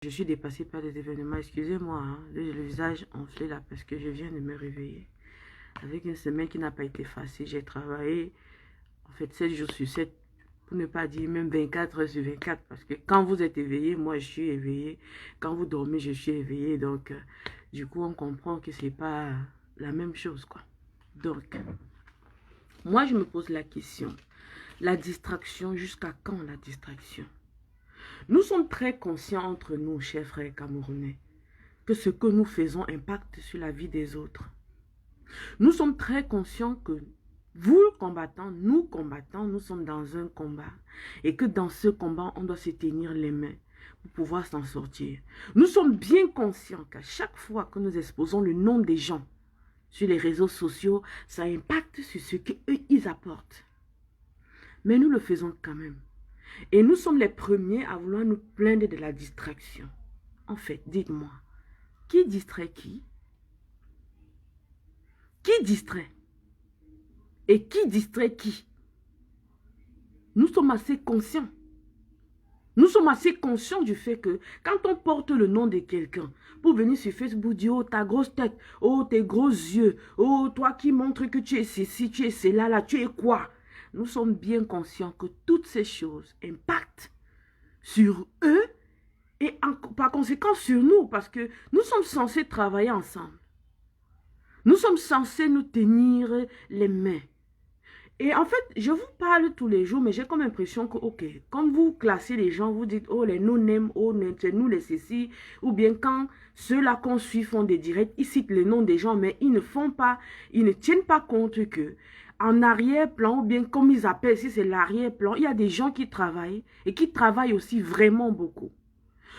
Je suis dépassée par des événements, excusez-moi, hein, le visage enflé là parce que je viens de me réveiller. Avec une semaine qui n'a pas été facile, j'ai travaillé en fait 7 jours sur 7, pour ne pas dire même 24 heures sur 24, parce que quand vous êtes éveillé, moi je suis éveillée. Quand vous dormez, je suis éveillée. Donc, du coup, on comprend que c'est pas la même chose, quoi. Donc, moi je me pose la question, la distraction, jusqu'à quand la distraction? Nous sommes très conscients entre nous, chers frères camerounais, que ce que nous faisons impacte sur la vie des autres. Nous sommes très conscients que vous, combattants, nous sommes dans un combat. Et que dans ce combat, on doit se tenir les mains pour pouvoir s'en sortir. Nous sommes bien conscients qu'à chaque fois que nous exposons le nom des gens sur les réseaux sociaux, ça impacte sur ce qu'eux, ils apportent. Mais nous le faisons quand même. Et nous sommes les premiers à vouloir nous plaindre de la distraction. En fait, dites-moi, qui distrait qui? Qui distrait? Et qui distrait qui? Nous sommes assez conscients. Nous sommes assez conscients du fait que quand on porte le nom de quelqu'un pour venir sur Facebook dire « Oh, ta grosse tête, oh, tes gros yeux, oh, toi qui montres que tu es ceci, tu es cela, là, tu es quoi ?» Nous sommes bien conscients que toutes ces choses impactent sur eux et par conséquent sur nous, parce que nous sommes censés travailler ensemble. Nous sommes censés nous tenir les mains. Et en fait, je vous parle tous les jours, mais j'ai comme l'impression que, ok, quand vous classez les gens, vous dites, oh, les no-name, oh, c'est nous les ceci, ou bien quand ceux-là qu'on suit font des directs, ils citent les noms des gens, mais ils ne font pas, ils ne tiennent pas compte que, en arrière-plan, ou bien comme ils appellent, si c'est l'arrière-plan, il y a des gens qui travaillent, et qui travaillent aussi vraiment beaucoup.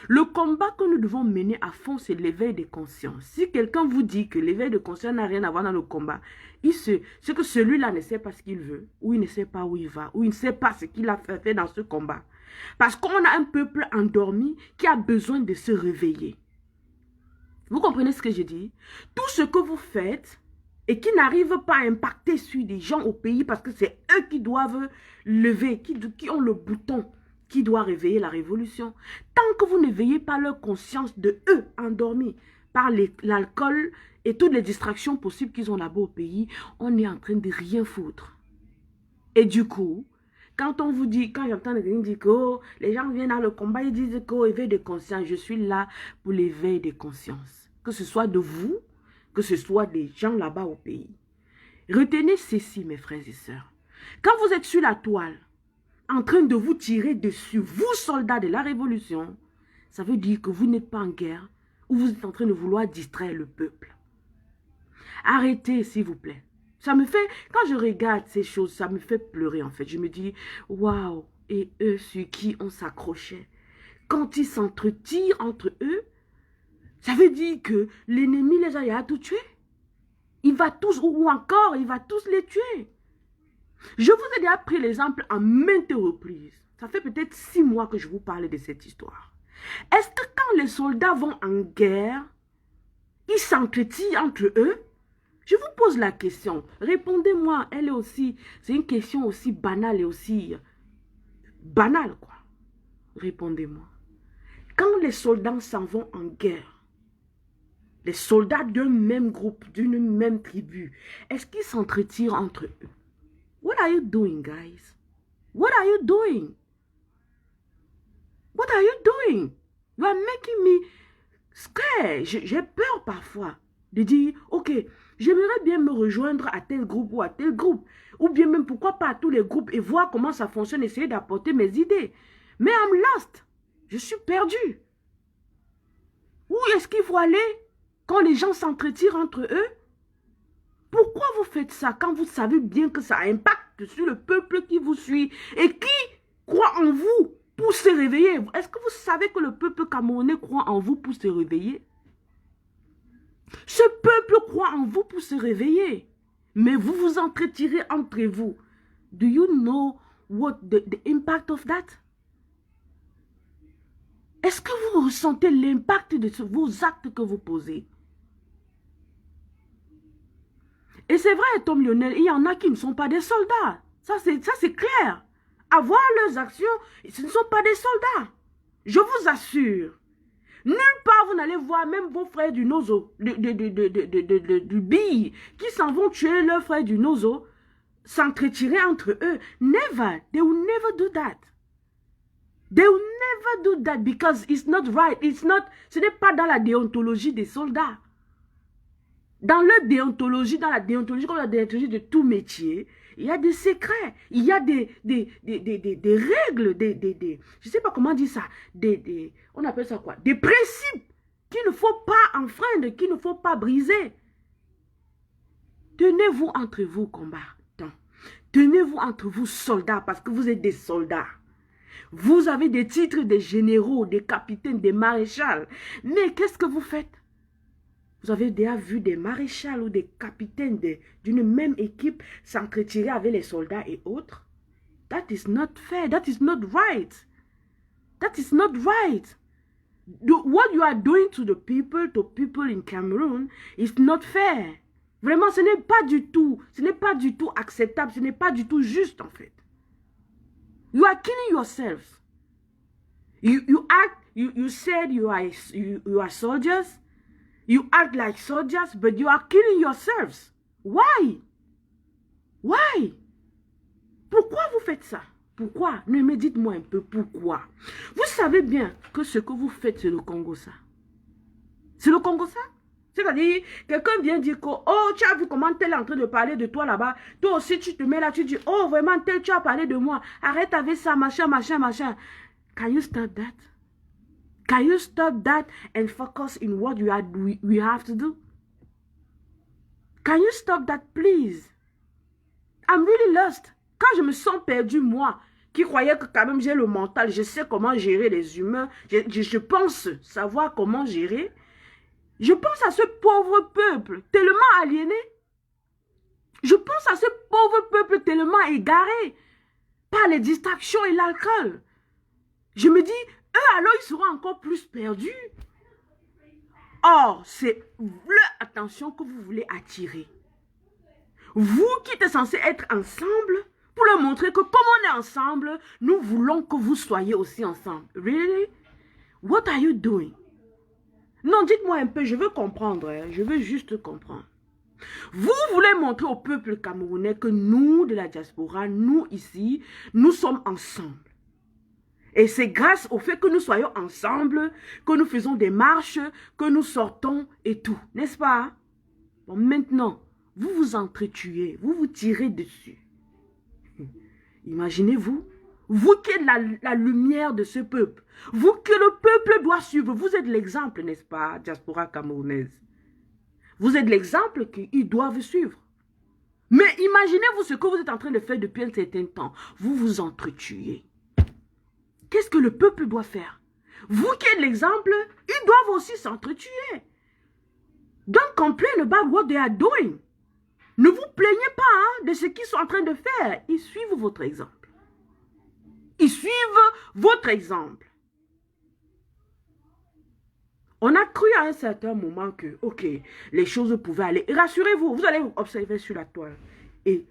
Le combat que nous devons mener à fond, c'est l'éveil des consciences. Si quelqu'un vous dit que l'éveil de conscience n'a rien à voir dans le combat, c'est que celui-là ne sait pas ce qu'il veut, ou il ne sait pas où il va, ou il ne sait pas ce qu'il a fait dans ce combat. Parce qu'on a un peuple endormi qui a besoin de se réveiller. Vous comprenez ce que je dis? Tout ce que vous faites et qui n'arrive pas à impacter sur des gens au pays parce que c'est eux qui doivent lever, qui ont le bouton qui doit réveiller la révolution. Tant que vous ne veillez pas leur conscience de eux endormis par l'alcool et toutes les distractions possibles qu'ils ont là-bas au pays, on est en train de rien foutre. Et du coup, quand on vous dit, quand j'entends quelqu'un dire que oh, les gens viennent dans le combat, ils disent qu'au éveil de conscience, je suis là pour l'éveil de conscience. Que ce soit de vous, que ce soit des gens là-bas au pays. Retenez ceci, mes frères et sœurs. Quand vous êtes sur la toile, en train de vous tirer dessus, vous soldats de la révolution, ça veut dire que vous n'êtes pas en guerre ou vous êtes en train de vouloir distraire le peuple. Arrêtez, s'il vous plaît. Ça me fait, quand je regarde ces choses, ça me fait pleurer en fait. Je me dis, waouh, et eux sur qui on s'accrochait. Quand ils s'entretirent entre eux, ça veut dire que l'ennemi les a tout tués. Il va tous, ou encore, il va tous les tuer. Je vous ai déjà pris l'exemple en maintes reprises. Ça fait peut-être 6 mois que je vous parle de cette histoire. Est-ce que quand les soldats vont en guerre, ils s'entretirent entre eux? Je vous pose la question. Répondez-moi. Elle est aussi, c'est une question aussi banale et aussi banale, quoi. Répondez-moi. Quand les soldats s'en vont en guerre, les soldats d'un même groupe, d'une même tribu, est-ce qu'ils s'entretirent entre eux? What are you doing, guys? What are you doing? What are you doing? You are making me scared. J'ai peur parfois de dire, ok, j'aimerais bien me rejoindre à tel groupe ou à tel groupe. Ou bien même, pourquoi pas à tous les groupes et voir comment ça fonctionne, essayer d'apporter mes idées. Mais I'm lost. Je suis perdu. Où est-ce qu'il faut aller quand les gens s'entretirent entre eux? Pourquoi vous faites ça quand vous savez bien que ça impacte sur le peuple qui vous suit et qui croit en vous pour se réveiller? Est-ce que vous savez que le peuple camerounais croit en vous pour se réveiller? Ce peuple croit en vous pour se réveiller. Mais vous vous entretirez entre vous. Do you know what the impact of that? Est-ce que vous ressentez l'impact de vos actes que vous posez? Et c'est vrai, Tom Lionel, il y en a qui ne sont pas des soldats. Ça, c'est clair. À voir leurs actions, ce ne sont pas des soldats. Je vous assure. Nulle part, vous n'allez voir même vos frères du Nozo, du Bille, qui s'en vont tuer leurs frères du Nozo, s'entretirer entre eux. Never. They will never do that. They will never do that because it's not right. Ce n'est pas dans la déontologie des soldats. Dans leur déontologie, dans la déontologie comme la déontologie de tout métier, il y a des secrets, il y a des règles, je ne sais pas comment dire ça, on appelle ça quoi? Des principes qu'il ne faut pas enfreindre, qu'il ne faut pas briser. Tenez-vous entre vous, combattants. Tenez-vous entre vous, soldats, parce que vous êtes des soldats. Vous avez des titres de généraux, des capitaines, des maréchals. Mais qu'est-ce que vous faites? Vous avez déjà vu des maréchals ou des capitaines d'une même équipe s'entretirer avec les soldats et autres? That is not fair. That is not right. That is not right. What you are doing to people in Cameroon is not fair. Vraiment, ce n'est pas du tout acceptable, ce n'est pas du tout juste en fait. You are killing yourselves. You said you are soldiers. You act like soldiers, but you are killing yourselves. Why? Why? Pourquoi vous faites ça? Pourquoi? Ne me dites-moi un peu pourquoi. Vous savez bien que ce que vous faites, c'est le Congo, ça. C'est le Congo, ça? C'est-à-dire, quelqu'un vient dire que, oh, tu as vu comment tel est en train de parler de toi là-bas. Toi aussi, tu te mets là, tu dis, oh, vraiment, tel, tu as parlé de moi. Arrête avec ça, machin, machin, machin. Can you stop that? Can you stop that and focus in what we have to do? Can you stop that, please? I'm really lost. Quand je me sens perdu, moi, qui croyais que quand même j'ai le mental, je sais comment gérer les humains, je pense savoir comment gérer, je pense à ce pauvre peuple tellement aliéné. Je pense à ce pauvre peuple tellement égaré par les distractions et l'alcool. Je me dis, eux alors ils seront encore plus perdus. Or, c'est leur attention que vous voulez attirer. Vous qui êtes censés être ensemble, pour leur montrer que comme on est ensemble, nous voulons que vous soyez aussi ensemble. Really? What are you doing? Non, dites-moi un peu, je veux comprendre, hein, je veux juste comprendre. Vous voulez montrer au peuple camerounais que nous, de la diaspora, nous ici, nous sommes ensemble. Et c'est grâce au fait que nous soyons ensemble, que nous faisons des marches, que nous sortons et tout, n'est-ce pas? Bon, maintenant, vous vous entretuez, vous vous tirez dessus. Imaginez-vous, vous qui êtes la lumière de ce peuple, vous que le peuple doit suivre, vous êtes l'exemple, n'est-ce pas, diaspora camerounaise? Vous êtes l'exemple qu'ils doivent suivre. Mais imaginez-vous ce que vous êtes en train de faire depuis un certain temps. Vous vous entretuez. Qu'est-ce que le peuple doit faire? Vous qui êtes l'exemple, ils doivent aussi s'entretuer. Don't complain about what they are doing. Ne vous plaignez pas hein, de ce qu'ils sont en train de faire. Ils suivent votre exemple. Ils suivent votre exemple. On a cru à un certain moment que, ok, les choses pouvaient aller. Rassurez-vous, vous allez observer sur la toile. Et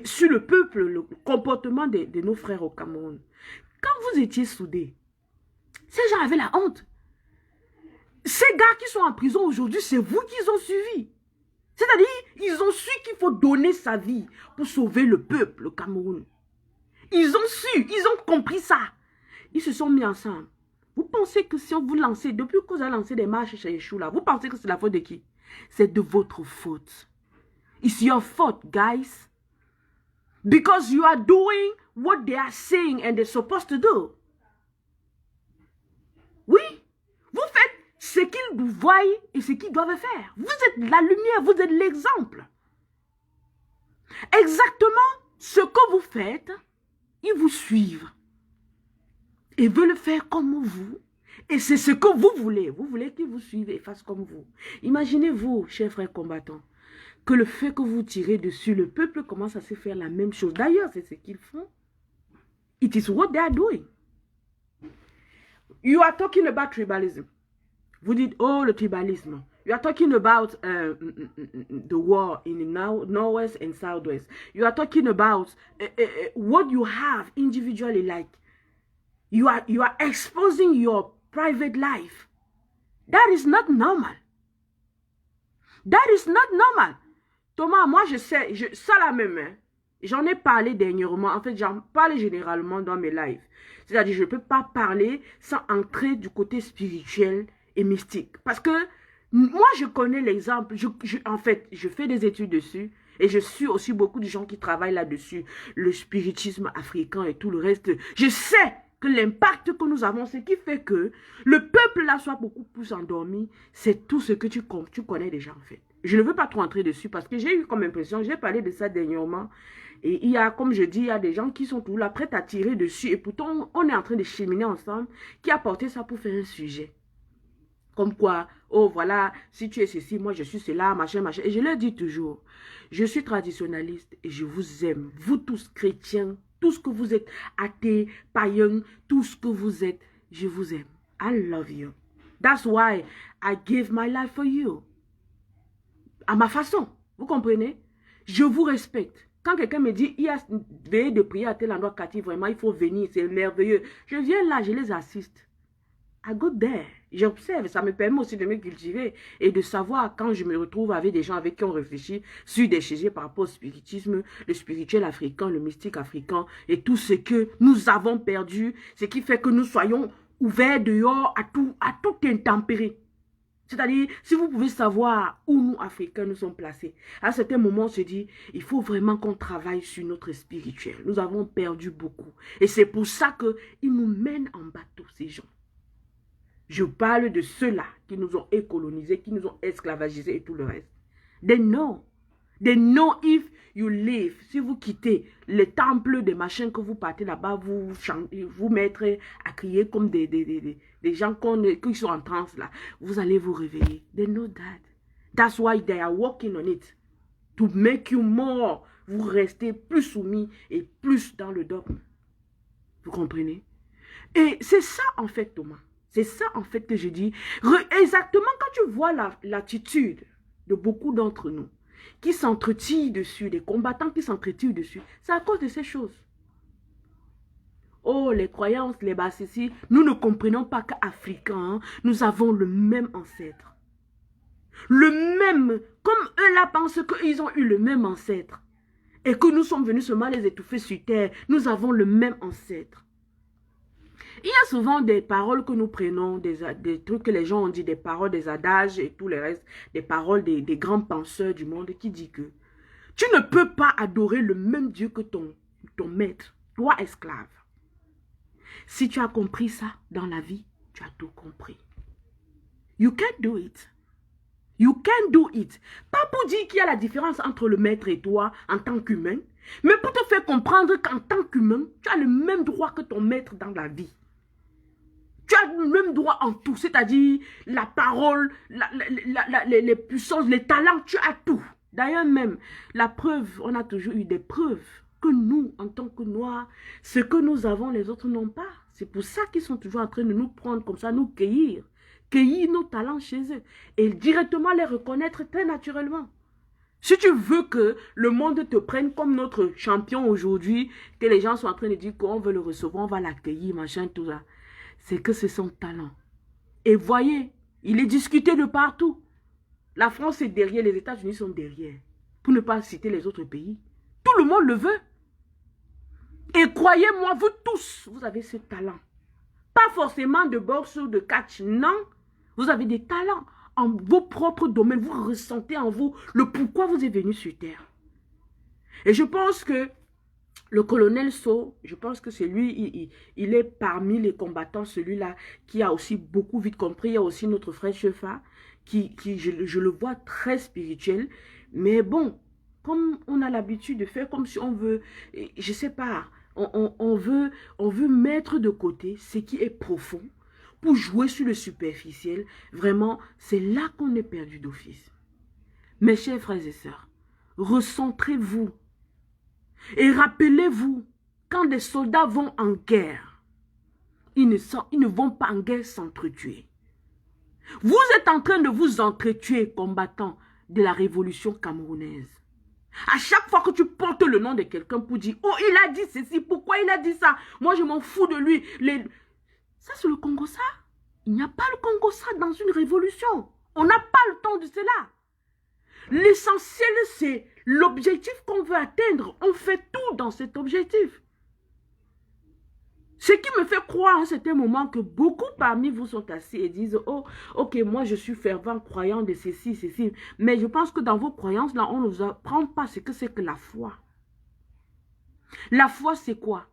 sur le peuple, le comportement de nos frères au Cameroun. Quand vous étiez soudés, ces gens avaient la honte. Ces gars qui sont en prison aujourd'hui, c'est vous qu'ils ont suivi. C'est-à-dire, ils ont su qu'il faut donner sa vie pour sauver le peuple, le Cameroun. Ils ont su, ils ont compris ça. Ils se sont mis ensemble. Vous pensez que si on vous lance, depuis que vous avez lancé des marches chez Yeshua, là, vous pensez que c'est la faute de qui? C'est de votre faute. It's your fault, guys. Because you are doing what they are saying and they're supposed to do. Oui, vous faites ce qu'ils voient et ce qu'ils doivent faire. Vous êtes la lumière, vous êtes l'exemple. Exactement ce que vous faites, ils vous suivent. Ils veulent faire comme vous. Et c'est ce que vous voulez. Vous voulez qu'ils vous suivent et fassent comme vous. Imaginez-vous, chers frères combattants, que le fait que vous tirez dessus, le peuple commence à se faire la même chose. D'ailleurs, c'est ce qu'ils font. It is what they are doing. You are talking about tribalism. Vous dites, oh, le tribalisme. You are talking about the war in the Northwest and Southwest. You are talking about what you have individually, like you are exposing your private life. That is not normal. That is not normal. Thomas, moi je sais, ça la même, hein, j'en ai parlé dernièrement, en fait j'en parle généralement dans mes lives. C'est-à-dire je ne peux pas parler sans entrer du côté spirituel et mystique. Parce que moi je connais l'exemple, en fait je fais des études dessus et je suis aussi beaucoup de gens qui travaillent là-dessus, le spiritisme africain et tout le reste. Je sais que l'impact que nous avons, ce qui fait que le peuple là soit beaucoup plus endormi, c'est tout ce que tu connais déjà en fait. Je ne veux pas trop entrer dessus parce que j'ai eu comme impression, j'ai parlé de ça dernièrement, et il y a, comme je dis, il y a des gens qui sont tout là prêts à tirer dessus, et pourtant on est en train de cheminer ensemble, qui a porté ça pour faire un sujet. Comme quoi, oh voilà, si tu es ceci, moi je suis cela, machin, machin. Et je leur dis toujours, je suis traditionnaliste et je vous aime, vous tous chrétiens, tout ce que vous êtes, athées, païens, tout ce que vous êtes, je vous aime. I love you. That's why I give my life for you. À ma façon, vous comprenez? Je vous respecte. Quand quelqu'un me dit, il y a veillé de prier à tel endroit, Cathy, vraiment, il faut venir, c'est merveilleux. Je viens là, je les assiste. I go there. J'observe, ça me permet aussi de me cultiver et de savoir quand je me retrouve avec des gens avec qui on réfléchit sur des sujets par rapport au spiritisme, le spirituel africain, le mystique africain et tout ce que nous avons perdu, ce qui fait que nous soyons ouverts dehors à tout intempérer. C'est-à-dire, si vous pouvez savoir où nous, Africains, nous sommes placés, à certains moments, on se dit, il faut vraiment qu'on travaille sur notre spirituel. Nous avons perdu beaucoup. Et c'est pour ça qu'ils nous mènent en bateau, ces gens. Je parle de ceux-là qui nous ont écolonisés, qui nous ont esclavagisés et tout le reste. They know. They know if you leave. Si vous quittez les temples des machins que vous partez là-bas, vous mettrez à crier comme des gens qui sont en transe là. Vous allez vous réveiller. They know that. That's why they are working on it. To make you more. Vous restez plus soumis et plus dans le dogme. Vous comprenez? Et c'est ça en fait, Thomas. C'est ça en fait que je dis. Exactement quand tu vois l'attitude de beaucoup d'entre nous qui s'entretuent dessus, des combattants qui s'entretuent dessus, c'est à cause de ces choses. Oh, les croyances, les bassessis, nous ne comprenons pas qu'Africains, nous avons le même ancêtre. Le même, comme eux là pensent qu'ils ont eu le même ancêtre. Et que nous sommes venus seulement les étouffer sur terre, nous avons le même ancêtre. Il y a souvent des paroles que nous prenons, des trucs que les gens ont dit, des paroles, des adages et tout le reste, des paroles des grands penseurs du monde qui disent que tu ne peux pas adorer le même Dieu que ton maître, toi esclave. Si tu as compris ça dans la vie, tu as tout compris. You can't do it. You can't do it. Pas pour dire qu'il y a la différence entre le maître et toi en tant qu'humain, mais pour te faire comprendre qu'en tant qu'humain, tu as le même droit que ton maître dans la vie. Tu as le même droit en tout, c'est-à-dire la parole, les puissances, les talents, tu as tout. D'ailleurs même, la preuve, on a toujours eu des preuves que nous, en tant que Noirs, ce que nous avons, les autres n'ont pas. C'est pour ça qu'ils sont toujours en train de nous prendre comme ça, nous cueillir nos talents chez eux et directement les reconnaître très naturellement. Si tu veux que le monde te prenne comme notre champion aujourd'hui, que les gens sont en train de dire qu'on veut le recevoir, on va l'accueillir, machin, tout ça, c'est que c'est son talent. Et voyez, il est discuté de partout. La France est derrière, les États-Unis sont derrière. Pour ne pas citer les autres pays. Tout le monde le veut. Et croyez-moi, vous tous, vous avez ce talent. Pas forcément de boxe ou de catch, non. Vous avez des talents en vos propres domaines. Vous ressentez en vous le pourquoi vous êtes venu sur Terre. Et je pense que le colonel Sow, je pense que c'est lui, il est parmi les combattants, celui-là qui a aussi beaucoup vite compris. Il y a aussi notre frère Chefa, qui je le vois très spirituel. Mais bon, comme on a l'habitude de faire comme si on veut, je sais pas, on veut mettre de côté ce qui est profond pour jouer sur le superficiel. Vraiment, c'est là qu'on est perdu d'office. Mes chers frères et sœurs, recentrez-vous. Et rappelez-vous, quand des soldats vont en guerre, ils ne vont pas en guerre s'entretuer. Vous êtes en train de vous entretuer, combattants de la révolution camerounaise. À chaque fois que tu portes le nom de quelqu'un pour dire « Oh, il a dit ceci, pourquoi il a dit ça? Moi, je m'en fous de lui. » Ça, c'est le Congo, ça. Il n'y a pas le Congo ça dans une révolution. On n'a pas le temps de cela. L'essentiel, c'est l'objectif qu'on veut atteindre. On fait tout dans cet objectif. Ce qui me fait croire à un certain moment que beaucoup parmi vous sont assis et disent « Oh, ok, moi je suis fervent croyant de ceci, ceci. » Mais je pense que dans vos croyances, là, on ne nous apprend pas ce que c'est que la foi. La foi, c'est quoi?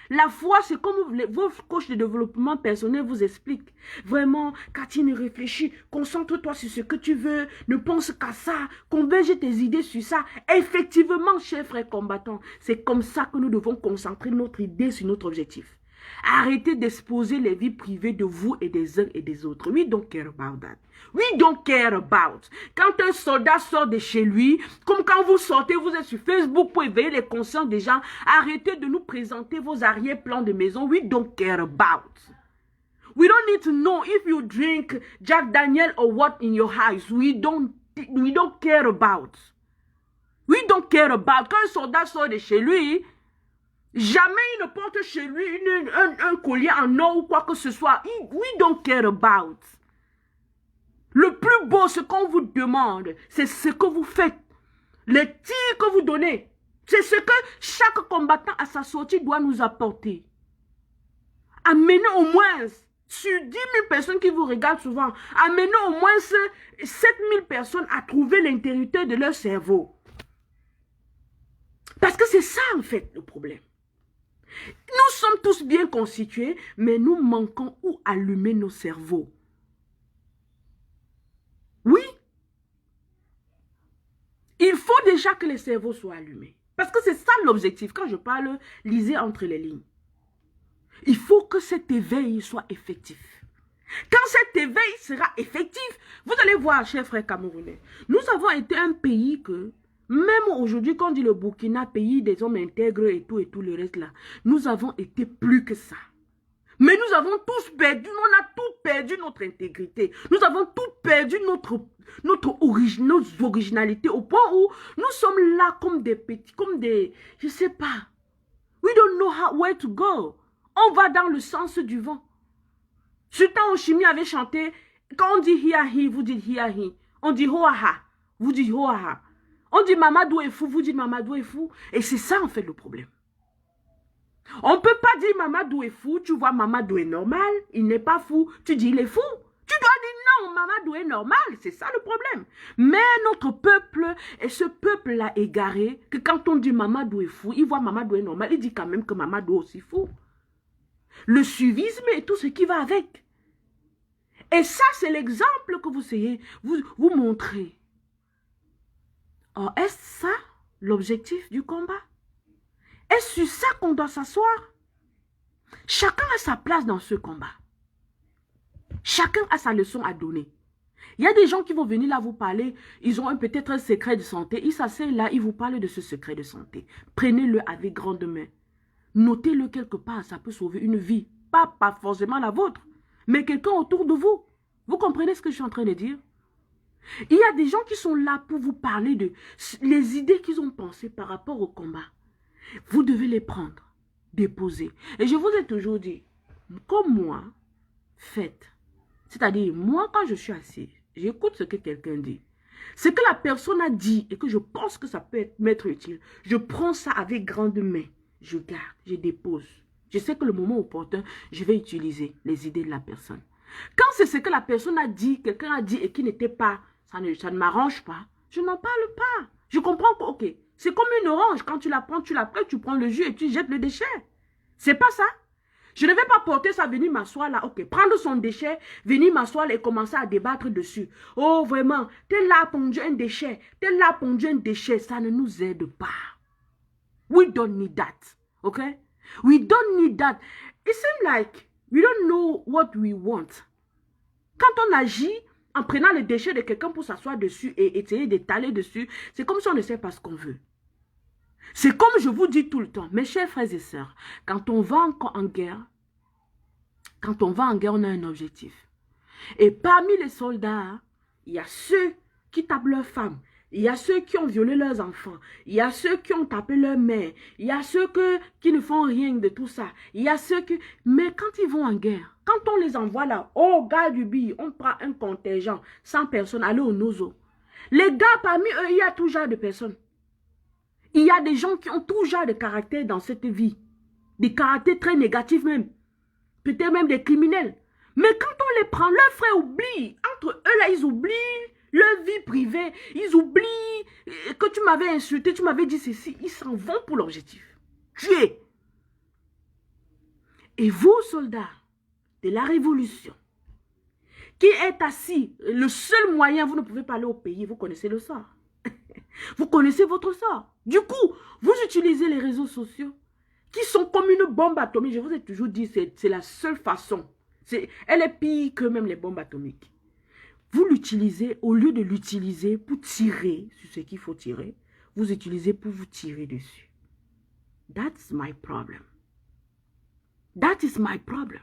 La foi, c'est comme vos coachs de développement personnel vous expliquent. Vraiment, Catherine, réfléchis, concentre-toi sur ce que tu veux, ne pense qu'à ça, converge tes idées sur ça. Effectivement, chers frères combattants, c'est comme ça que nous devons concentrer notre idée sur notre objectif. Arrêtez d'exposer les vies privées de vous et des uns et des autres. We don't care about that. We don't care about. Quand un soldat sort de chez lui, comme quand vous sortez, vous êtes sur Facebook pour éveiller les consciences des gens, arrêtez de nous présenter vos arrière-plans de maison. We don't care about. We don't need to know if you drink Jack Daniel or what in your house. We don't care about. We don't care about. Quand un soldat sort de chez lui, jamais il ne porte chez lui un collier en or ou quoi que ce soit. We don't care about. Le plus beau, ce qu'on vous demande, c'est ce que vous faites. Les tirs que vous donnez. C'est ce que chaque combattant à sa sortie doit nous apporter. Amenez au moins, sur 10 000 personnes qui vous regardent souvent, amenez au moins 7 000 personnes à trouver l'intégrité de leur cerveau. Parce que c'est ça en fait le problème. Nous sommes tous bien constitués, mais nous manquons où allumer nos cerveaux. Oui, il faut déjà que les cerveaux soient allumés. Parce que c'est ça l'objectif. Quand je parle, lisez entre les lignes. Il faut que cet éveil soit effectif. Quand cet éveil sera effectif, vous allez voir, chers frères camerounais, nous avons été un pays que, même aujourd'hui, quand on dit le Burkina, pays des hommes intègres et tout le reste là, nous avons été plus que ça. Mais nous avons tous perdu, on a tout perdu notre intégrité. Nous avons tout perdu notre originalité au point où nous sommes là comme des petits, comme des, je sais pas. We don't know where to go. On va dans le sens du vent. Sultan Oshimi avait chanté, quand on dit hiahi, vous dites hiahi. On dit hoaha, vous dites hoaha. On dit Mamadou est fou, vous dites Mamadou est fou. Et c'est ça en fait le problème. On ne peut pas dire Mamadou est fou, tu vois Mamadou est normal, il n'est pas fou, tu dis il est fou. Tu dois dire non, Mamadou est normal, c'est ça le problème. Mais notre peuple, et ce peuple-là égaré, que quand on dit Mamadou est fou, il voit Mamadou est normal, il dit quand même que Mamadou est aussi fou. Le suivisme et tout ce qui va avec. Et ça, c'est l'exemple que vous essayez, vous montrer. Oh, est-ce ça l'objectif du combat? Est-ce sur ça qu'on doit s'asseoir? Chacun a sa place dans ce combat. Chacun a sa leçon à donner. Il y a des gens qui vont venir là vous parler, ils ont peut-être un secret de santé, ils s'asseyent là, ils vous parlent de ce secret de santé. Prenez-le avec grande main. Notez-le quelque part, ça peut sauver une vie. Pas forcément la vôtre, mais quelqu'un autour de vous. Vous comprenez ce que je suis en train de dire? Il y a des gens qui sont là pour vous parler de les idées qu'ils ont pensées par rapport au combat. Vous devez les prendre, déposer. Et je vous ai toujours dit, comme moi, faites. C'est-à-dire, moi, quand je suis assis, j'écoute ce que quelqu'un dit. Ce que la personne a dit et que je pense que ça peut m'être utile, je prends ça avec grande main. Je garde, je dépose. Je sais que le moment opportun, je vais utiliser les idées de la personne. Quand c'est ce que la personne a dit, quelqu'un a dit et qui n'était pas, ça ne m'arrange pas, je n'en parle pas. Je comprends que, ok, c'est comme une orange. Quand tu la prends, tu prends le jus et tu jettes le déchet. C'est pas ça. Je ne vais pas porter ça, venir m'asseoir là, ok, prendre son déchet, venir m'asseoir et commencer à débattre dessus. Oh, vraiment, tel là a pondu un déchet, tel là a pondu un déchet, ça ne nous aide pas. We don't need that, ok? We don't need that. It seems like we don't know what we want. Quand on agit en prenant le déchet de quelqu'un pour s'asseoir dessus et essayer d'étaler dessus, c'est comme si on ne sait pas ce qu'on veut. C'est comme je vous dis tout le temps, mes chers frères et sœurs, quand on va en guerre, on a un objectif. Et parmi les soldats, il y a ceux qui tapent leurs femmes. Il y a ceux qui ont violé leurs enfants. Il y a ceux qui ont tapé leur mère. Il y a ceux qui ne font rien de tout ça. Il y a ceux qui... Mais quand ils vont en guerre, quand on les envoie là, oh, gars du billet, on prend un contingent, 100 personnes, allez au Nozo. Les gars, parmi eux, il y a tout genre de personnes. Il y a des gens qui ont tout genre de caractère dans cette vie. Des caractères très négatifs même. Peut-être même des criminels. Mais quand on les prend, leurs frères oublient. Entre eux là, ils oublient leur vie privée. Ils oublient que tu m'avais insulté, tu m'avais dit ceci. Ils s'en vont pour l'objectif. Tuer. Et vous, soldats de la révolution, qui êtes assis, le seul moyen, vous ne pouvez pas aller au pays, vous connaissez le sort. Vous connaissez votre sort. Du coup, vous utilisez les réseaux sociaux qui sont comme une bombe atomique. Je vous ai toujours dit, c'est la seule façon. Elle est pire que même les bombes atomiques. Vous l'utilisez, au lieu de l'utiliser pour tirer sur ce qu'il faut tirer, vous utilisez pour vous tirer dessus. That's my problem. That is my problem.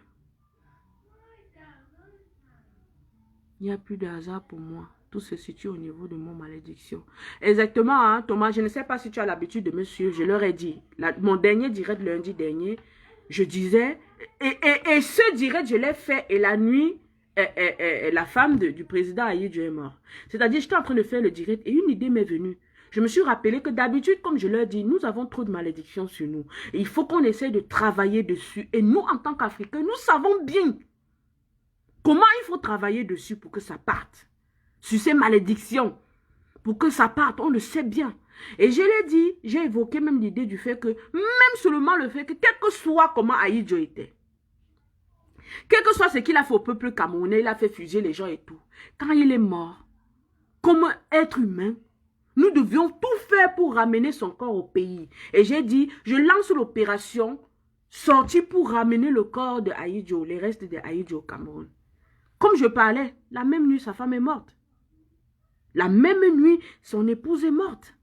Il n'y a plus de hasard pour moi. Tout se situe au niveau de mon malédiction. Exactement, hein, Thomas. Je ne sais pas si tu as l'habitude de me suivre. Je leur ai dit. Mon dernier direct lundi dernier, je disais... Et ce direct, je l'ai fait. Et la nuit, la femme du président Ahidjo est morte. C'est-à-dire, j'étais en train de faire le direct et une idée m'est venue. Je me suis rappelé que d'habitude, comme je leur dis, nous avons trop de malédictions sur nous. Et il faut qu'on essaie de travailler dessus. Et nous, en tant qu'Africains, nous savons bien comment il faut travailler dessus pour que ça parte. Sur ces malédictions. Pour que ça parte, on le sait bien. Et je l'ai dit, j'ai évoqué même l'idée du fait que, même seulement le fait que, quel que soit comment Ahidjo était, quel que soit ce qu'il a fait au peuple camerounais, il a fait fuser les gens et tout. Quand il est mort, comme être humain, nous devions tout faire pour ramener son corps au pays. Et j'ai dit, je lance l'opération sortie pour ramener le corps de Ahidjo, les restes de Ahidjo au Cameroun. Comme je parlais, la même nuit, sa femme est morte. La même nuit, son épouse est morte.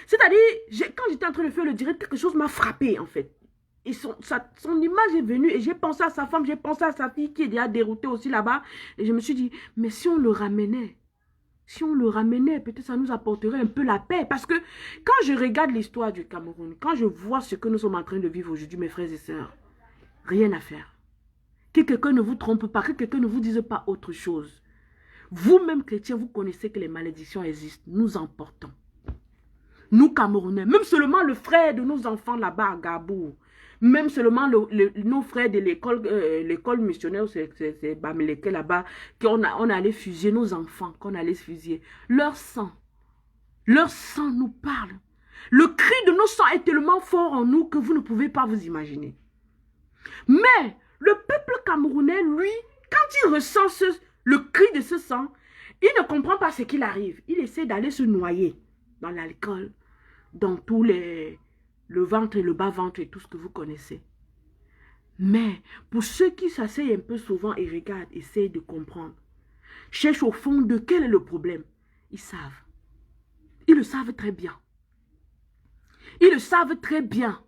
C'est-à-dire, quand j'étais en train de faire le direct, quelque chose m'a frappé, en fait. Et son image est venue, et j'ai pensé à sa femme, j'ai pensé à sa fille qui est déjà déroutée aussi là-bas. Et je me suis dit, mais si on le ramenait, peut-être ça nous apporterait un peu la paix. Parce que quand je regarde l'histoire du Cameroun, quand je vois ce que nous sommes en train de vivre aujourd'hui, mes frères et sœurs, rien à faire. Que quelqu'un ne vous trompe pas, que quelqu'un ne vous dise pas autre chose. Vous-même, chrétiens, vous connaissez que les malédictions existent. Nous en portons. Nous, Camerounais, même seulement le frère de nos enfants là-bas à Gabou, même seulement nos frères de l'école missionnaire, c'est Bamileke là-bas, qu'on allait fusiller nos enfants, qu'on allait fusiller. Leur sang nous parle. Le cri de nos sangs est tellement fort en nous que vous ne pouvez pas vous imaginer. Mais le peuple camerounais, lui, quand il ressent le cri de ce sang, il ne comprend pas ce qu'il arrive. Il essaie d'aller se noyer dans l'alcool, dans tous le ventre et le bas-ventre et tout ce que vous connaissez. Mais pour ceux qui s'asseyent un peu souvent et regardent, essayent de comprendre, cherchent au fond de quel est le problème, ils savent. Ils le savent très bien. Ils le savent très bien.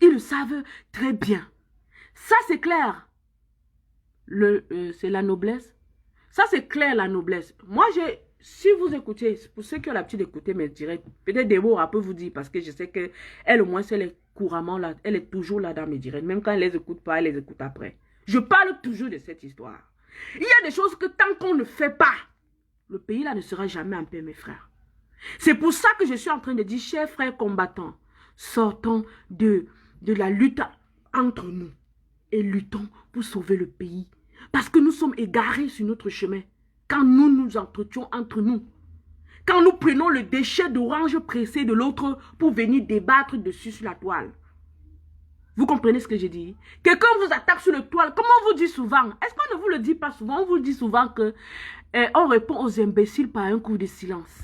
Ils le savent très bien. Ça, c'est clair. C'est la noblesse. Ça, c'est clair, la noblesse. Moi, si vous écoutez, pour ceux qui ont l'habitude d'écouter mes directs, peut-être Déborah peut vous dire, parce que je sais qu'elle, au moins, elle est couramment là, elle est toujours là dans mes directs. Même quand elle les écoute pas, elle les écoute après. Je parle toujours de cette histoire. Il y a des choses que tant qu'on ne fait pas, le pays là ne sera jamais en paix, mes frères. C'est pour ça que je suis en train de dire, chers frères combattants, sortons de la lutte entre nous et luttons pour sauver le pays. Parce que nous sommes égarés sur notre chemin. Quand nous nous entretuons entre nous. Quand nous prenons le déchet d'orange pressé de l'autre pour venir débattre dessus sur la toile. Vous comprenez ce que je dis? Quelqu'un vous attaque sur le toile. Comme on vous dit souvent. Est-ce qu'on ne vous le dit pas souvent? On vous dit souvent que on répond aux imbéciles par un coup de silence.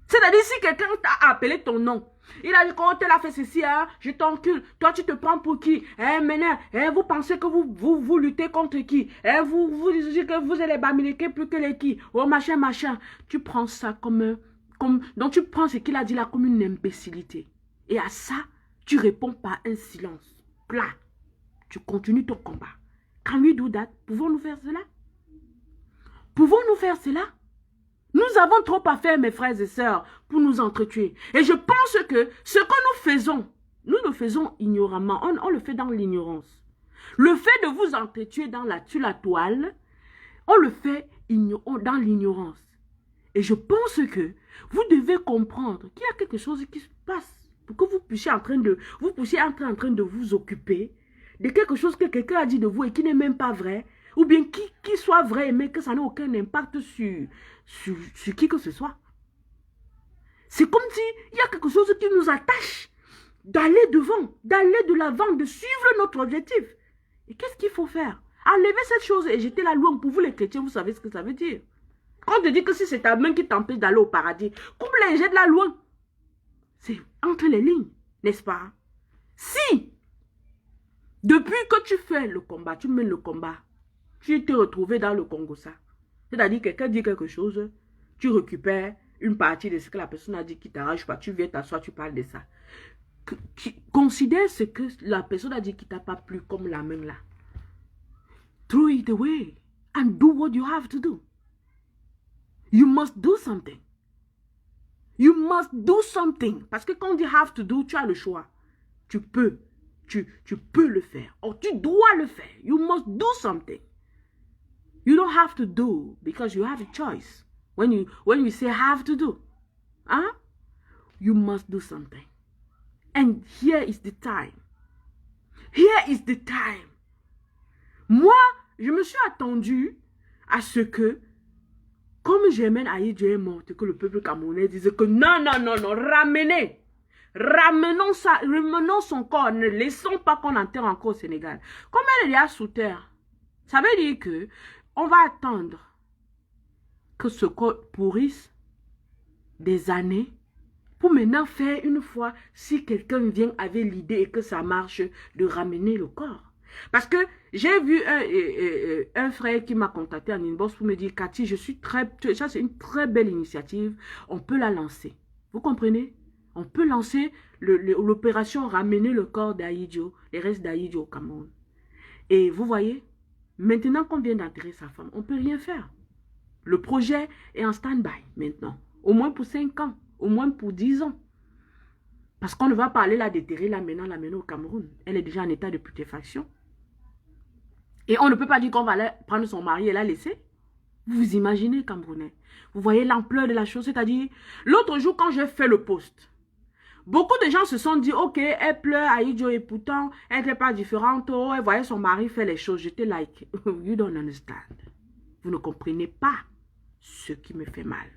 C'est-à-dire si quelqu'un t'a appelé ton nom. Il a dit quand tu as fait ceci, hein, je t'encule. Toi, tu te prends pour qui? Maintenant, vous pensez que vous luttez contre qui? Vous dites que vous allez bamilquer plus que les qui? Oh, machin. Tu prends ça donc tu prends ce qu'il a dit là comme une imbécilité. Et à ça, tu réponds par un silence plat. Tu continues ton combat. Can we do that? Pouvons-nous faire cela? Pouvons-nous faire cela? Nous avons trop à faire, mes frères et sœurs, pour nous entretuer. Et je pense que ce que nous faisons, nous le faisons ignoramment. On le fait dans l'ignorance. Le fait de vous entretuer sur la toile, on le fait dans l'ignorance. Et je pense que vous devez comprendre qu'il y a quelque chose qui se passe pour que vous puissiez en train de vous occuper de quelque chose que quelqu'un a dit de vous et qui n'est même pas vrai, ou bien qui soit vrai, mais que ça n'a aucun impact sur qui que ce soit. C'est comme s'il y a quelque chose qui nous attache d'aller devant, d'aller de l'avant, de suivre notre objectif. Et qu'est-ce qu'il faut faire? Enlever cette chose et jeter la louange. Pour vous les chrétiens, vous savez ce que ça veut dire. Quand on te dit que si c'est ta main qui t'empêche d'aller au paradis, coupe-la et jette la louange. C'est entre les lignes, n'est-ce pas? Si, depuis que tu fais le combat, tu mènes le combat, tu t'es retrouvé dans le Congo, ça. C'est-à-dire, quelqu'un dit quelque chose, tu récupères une partie de ce que la personne a dit qui t'arrache pas, tu viens t'asseoir, tu parles de ça. Considère ce que la personne a dit qui t'a pas plu comme la main là. Throw it away and do what you have to do. You must do something. You must do something. Parce que quand on dit have to do, tu as le choix. Tu peux le faire. Or tu dois le faire. You must do something. You don't have to do because you have a choice. When you say have to do, huh? You must do something. And here is the time. Here is the time. Moi, je me suis attendu à ce que, comme Germaine Aïdjo est morte, que le peuple camerounais disait que non, ramenons son corps, ne laissons pas qu'on enterre encore au Sénégal. Comme elle est là sous terre, ça veut dire que on va attendre que ce corps pourrisse des années pour maintenant faire une fois, si quelqu'un vient avec l'idée et que ça marche, de ramener le corps. Parce que j'ai vu un frère qui m'a contacté en inbox pour me dire, Cathy, ça c'est une très belle initiative, on peut la lancer. Vous comprenez? On peut lancer l'opération ramener le corps d'Aïdjo, les restes d'Aïdjo au Cameroun. Et vous voyez, maintenant qu'on vient d'enterrer sa femme, on ne peut rien faire. Le projet est en stand-by maintenant, au moins pour 5 ans. Au moins pour 10 ans. Parce qu'on ne va pas aller la déterrer là maintenant, la mener au Cameroun. Elle est déjà en état de putréfaction. Et on ne peut pas dire qu'on va aller prendre son mari et la laisser. Vous vous imaginez, Camerounais. Vous voyez l'ampleur de la chose. C'est-à-dire, l'autre jour quand j'ai fait le post, beaucoup de gens se sont dit, ok, elle pleure, Aïdjo, et pourtant, elle n'est pas différente. Oh, elle voyait son mari faire les choses. J'étais like, you don't understand. Vous ne comprenez pas ce qui me fait mal.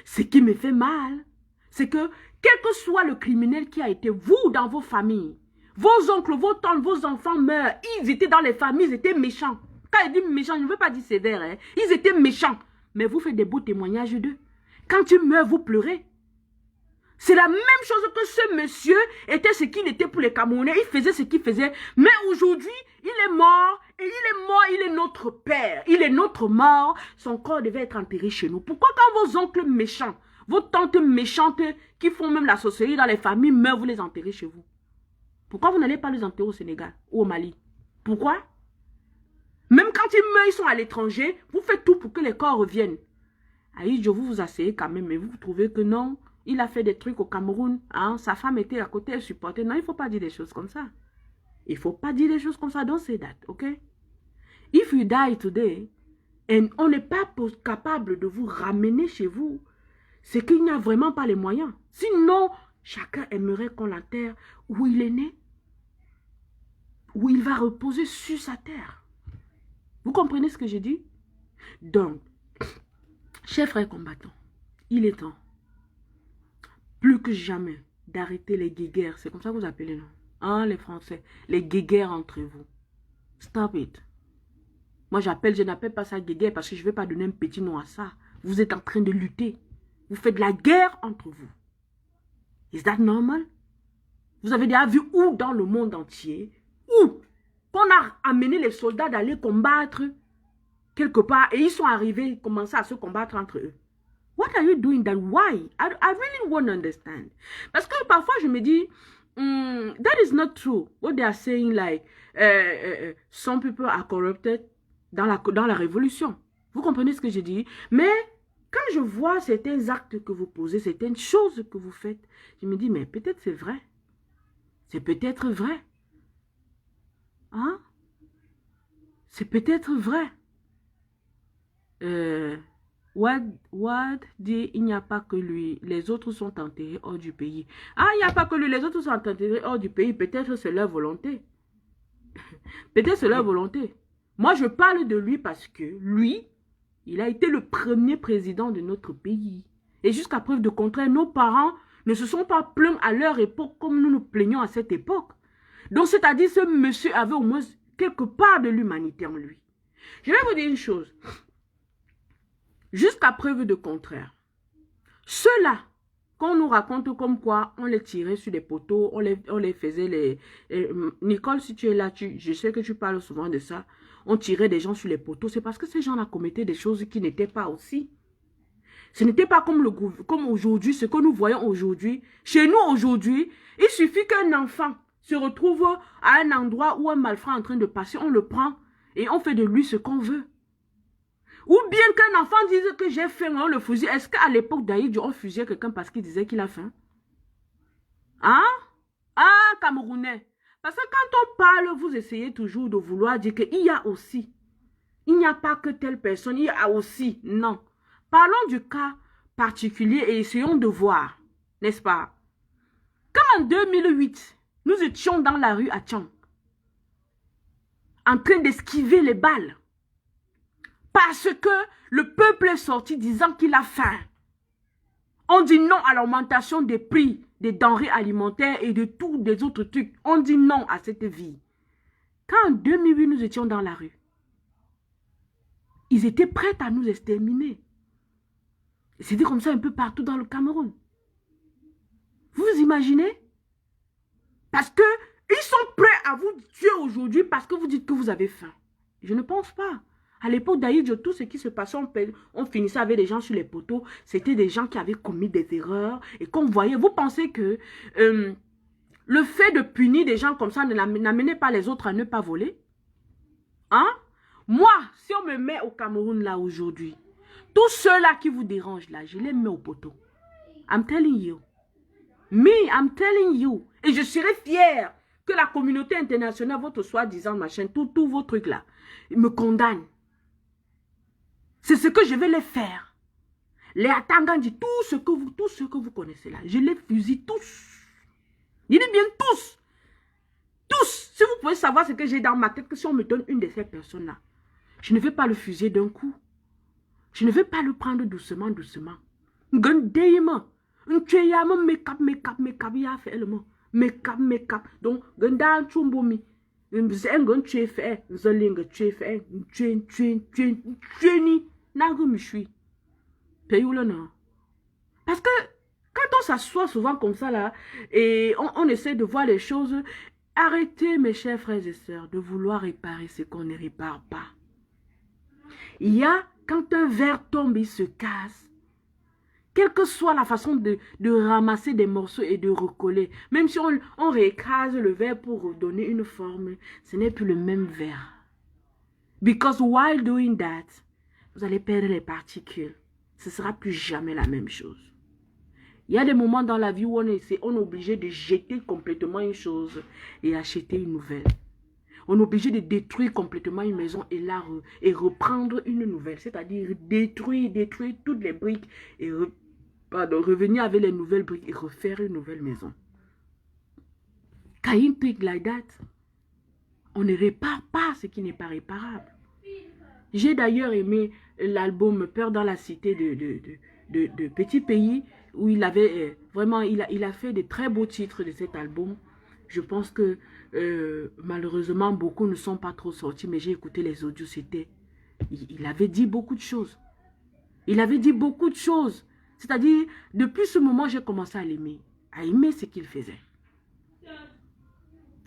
Ce qui me fait mal, c'est que, quel que soit le criminel qui a été, vous, dans vos familles, vos oncles, vos tantes, vos enfants meurent, ils étaient dans les familles, ils étaient méchants. Quand il dit méchant, je ne veux pas dire sévère, hein. Ils étaient méchants. Mais vous faites des beaux témoignages d'eux. Quand tu meurs, vous pleurez. C'est la même chose que ce monsieur était ce qu'il était pour les Camerounais. Il faisait ce qu'il faisait. Mais aujourd'hui, il est mort. Et il est notre père. Il est notre mort. Son corps devait être enterré chez nous. Pourquoi quand vos oncles méchants, vos tantes méchantes qui font même la sorcellerie dans les familles meurent, vous les enterrez chez vous? Pourquoi vous n'allez pas les enterrer au Sénégal ou au Mali? Pourquoi? Même quand ils meurent, ils sont à l'étranger. Vous faites tout pour que les corps reviennent. Aïdjo, vous vous asseyez quand même. Mais vous trouvez que non. Il a fait des trucs au Cameroun. Hein? Sa femme était à côté, elle supportait. Non, il ne faut pas dire des choses comme ça. Il ne faut pas dire des choses comme ça. Don't say that, ok? If you die today, et on n'est pas capable de vous ramener chez vous, c'est qu'il n'y a vraiment pas les moyens. Sinon, chacun aimerait qu'on l'enterre où il est né. Où il va reposer sur sa terre. Vous comprenez ce que je dis? Donc, chers frères combattants, il est temps, plus que jamais, d'arrêter les guéguerres. C'est comme ça que vous appelez, non? Hein, les Français. Les guéguerres entre vous. Stop it. Moi, je n'appelle pas ça guéguerre parce que je ne vais pas donner un petit nom à ça. Vous êtes en train de lutter. Vous faites de la guerre entre vous. Is that normal? Vous avez déjà vu où dans le monde entier, où qu'on a amené les soldats d'aller combattre quelque part et ils sont arrivés, ils commençaient à se combattre entre eux. What are you doing that? Why? I really want to understand. Parce que parfois je me dis, that is not true. What they are saying like, some people are corrupted dans la révolution. Vous comprenez ce que je dis? Mais quand je vois certains actes que vous posez, certaines choses que vous faites, je me dis, mais peut-être c'est vrai. C'est peut-être vrai. Hein? C'est peut-être vrai. Wad dit, il n'y a pas que lui. Les autres sont enterrés hors du pays. Ah, il n'y a pas que lui. Les autres sont enterrés hors du pays. Peut-être c'est leur volonté. Peut-être c'est leur volonté. Moi, je parle de lui parce que lui, il a été le premier président de notre pays. Et jusqu'à preuve de contraire, nos parents ne se sont pas plaints à leur époque comme nous nous plaignons à cette époque. Donc, c'est-à-dire, ce monsieur avait au moins quelque part de l'humanité en lui. Je vais vous dire une chose. Jusqu'à preuve de contraire, ceux-là, qu'on nous raconte comme quoi on les tirait sur les poteaux, on les faisait Nicole, si tu es là, je sais que tu parles souvent de ça. On tirait des gens sur les poteaux. C'est parce que ces gens-là commettaient des choses qui n'étaient pas aussi. Ce n'était pas comme aujourd'hui, ce que nous voyons aujourd'hui. Chez nous aujourd'hui, il suffit qu'un enfant se retrouve à un endroit où un malfrat est en train de passer, on le prend et on fait de lui ce qu'on veut. Ou bien qu'un enfant dise que j'ai faim, on le fusille. Est-ce qu'à l'époque d'Aïd, on fusillait quelqu'un parce qu'il disait qu'il a faim? Hein? Ah, Camerounais. Parce que quand on parle, vous essayez toujours de vouloir dire qu'il y a aussi. Il n'y a pas que telle personne, il y a aussi. Non. Parlons du cas particulier et essayons de voir. N'est-ce pas? Comme en 2008, nous étions dans la rue à Tchang, en train d'esquiver les balles. Parce que le peuple est sorti disant qu'il a faim. On dit non à l'augmentation des prix des denrées alimentaires et de tous des autres trucs. On dit non à cette vie. Quand en 2008, nous étions dans la rue, ils étaient prêts à nous exterminer. C'était comme ça un peu partout dans le Cameroun. Vous imaginez? Parce que ils sont prêts à vous tuer aujourd'hui parce que vous dites que vous avez faim. Je ne pense pas. À l'époque d'Aïdjo, tout ce qui se passait, on finissait avec des gens sur les poteaux. C'était des gens qui avaient commis des erreurs. Et qu'on voyait, vous pensez que le fait de punir des gens comme ça n'amenait pas les autres à ne pas voler? Hein? Moi, si on me met au Cameroun là aujourd'hui, tous ceux-là qui vous dérangent là, je les mets au poteau. I'm telling you. Me, I'm telling you. Et je serais fière que la communauté internationale, votre soi-disant machin, tous vos trucs là, me condamnent. C'est ce que je vais les faire. Les Atangandi, tout ce que vous connaissez là, je les fusille tous. Je dis bien tous. Tous. Si vous pouvez savoir ce que j'ai dans ma tête, que si on me donne une de ces personnes-là, je ne vais pas le fusiller d'un coup. Je ne vais pas le prendre doucement, doucement. Gandéima. Donc, ganda chumbomi. Parce que quand on s'assoit souvent comme ça là, et on essaie de voir les choses, arrêtez mes chers frères et sœurs de vouloir réparer ce qu'on ne répare pas. Il y a, quand un verre tombe, il se casse. Quelle que soit la façon de ramasser des morceaux et de recoller, même si on récrase le verre pour donner une forme, ce n'est plus le même verre. Because while doing that, vous allez perdre les particules. Ce ne sera plus jamais la même chose. Il y a des moments dans la vie où on est obligé de jeter complètement une chose et acheter une nouvelle. On est obligé de détruire complètement une maison et reprendre une nouvelle. C'est-à-dire détruire toutes les briques et revenir avec les nouvelles briques et refaire une nouvelle maison. Quand il y a un truc like that, on ne répare pas ce qui n'est pas réparable. J'ai d'ailleurs aimé l'album Peur dans la cité de Petit Pays, où il avait vraiment, il a fait de très beaux titres de cet album. Je pense que malheureusement, beaucoup ne sont pas trop sortis, mais j'ai écouté les audios, il avait dit beaucoup de choses. Il avait dit beaucoup de choses. C'est-à-dire, depuis ce moment, j'ai commencé à l'aimer, à aimer ce qu'il faisait.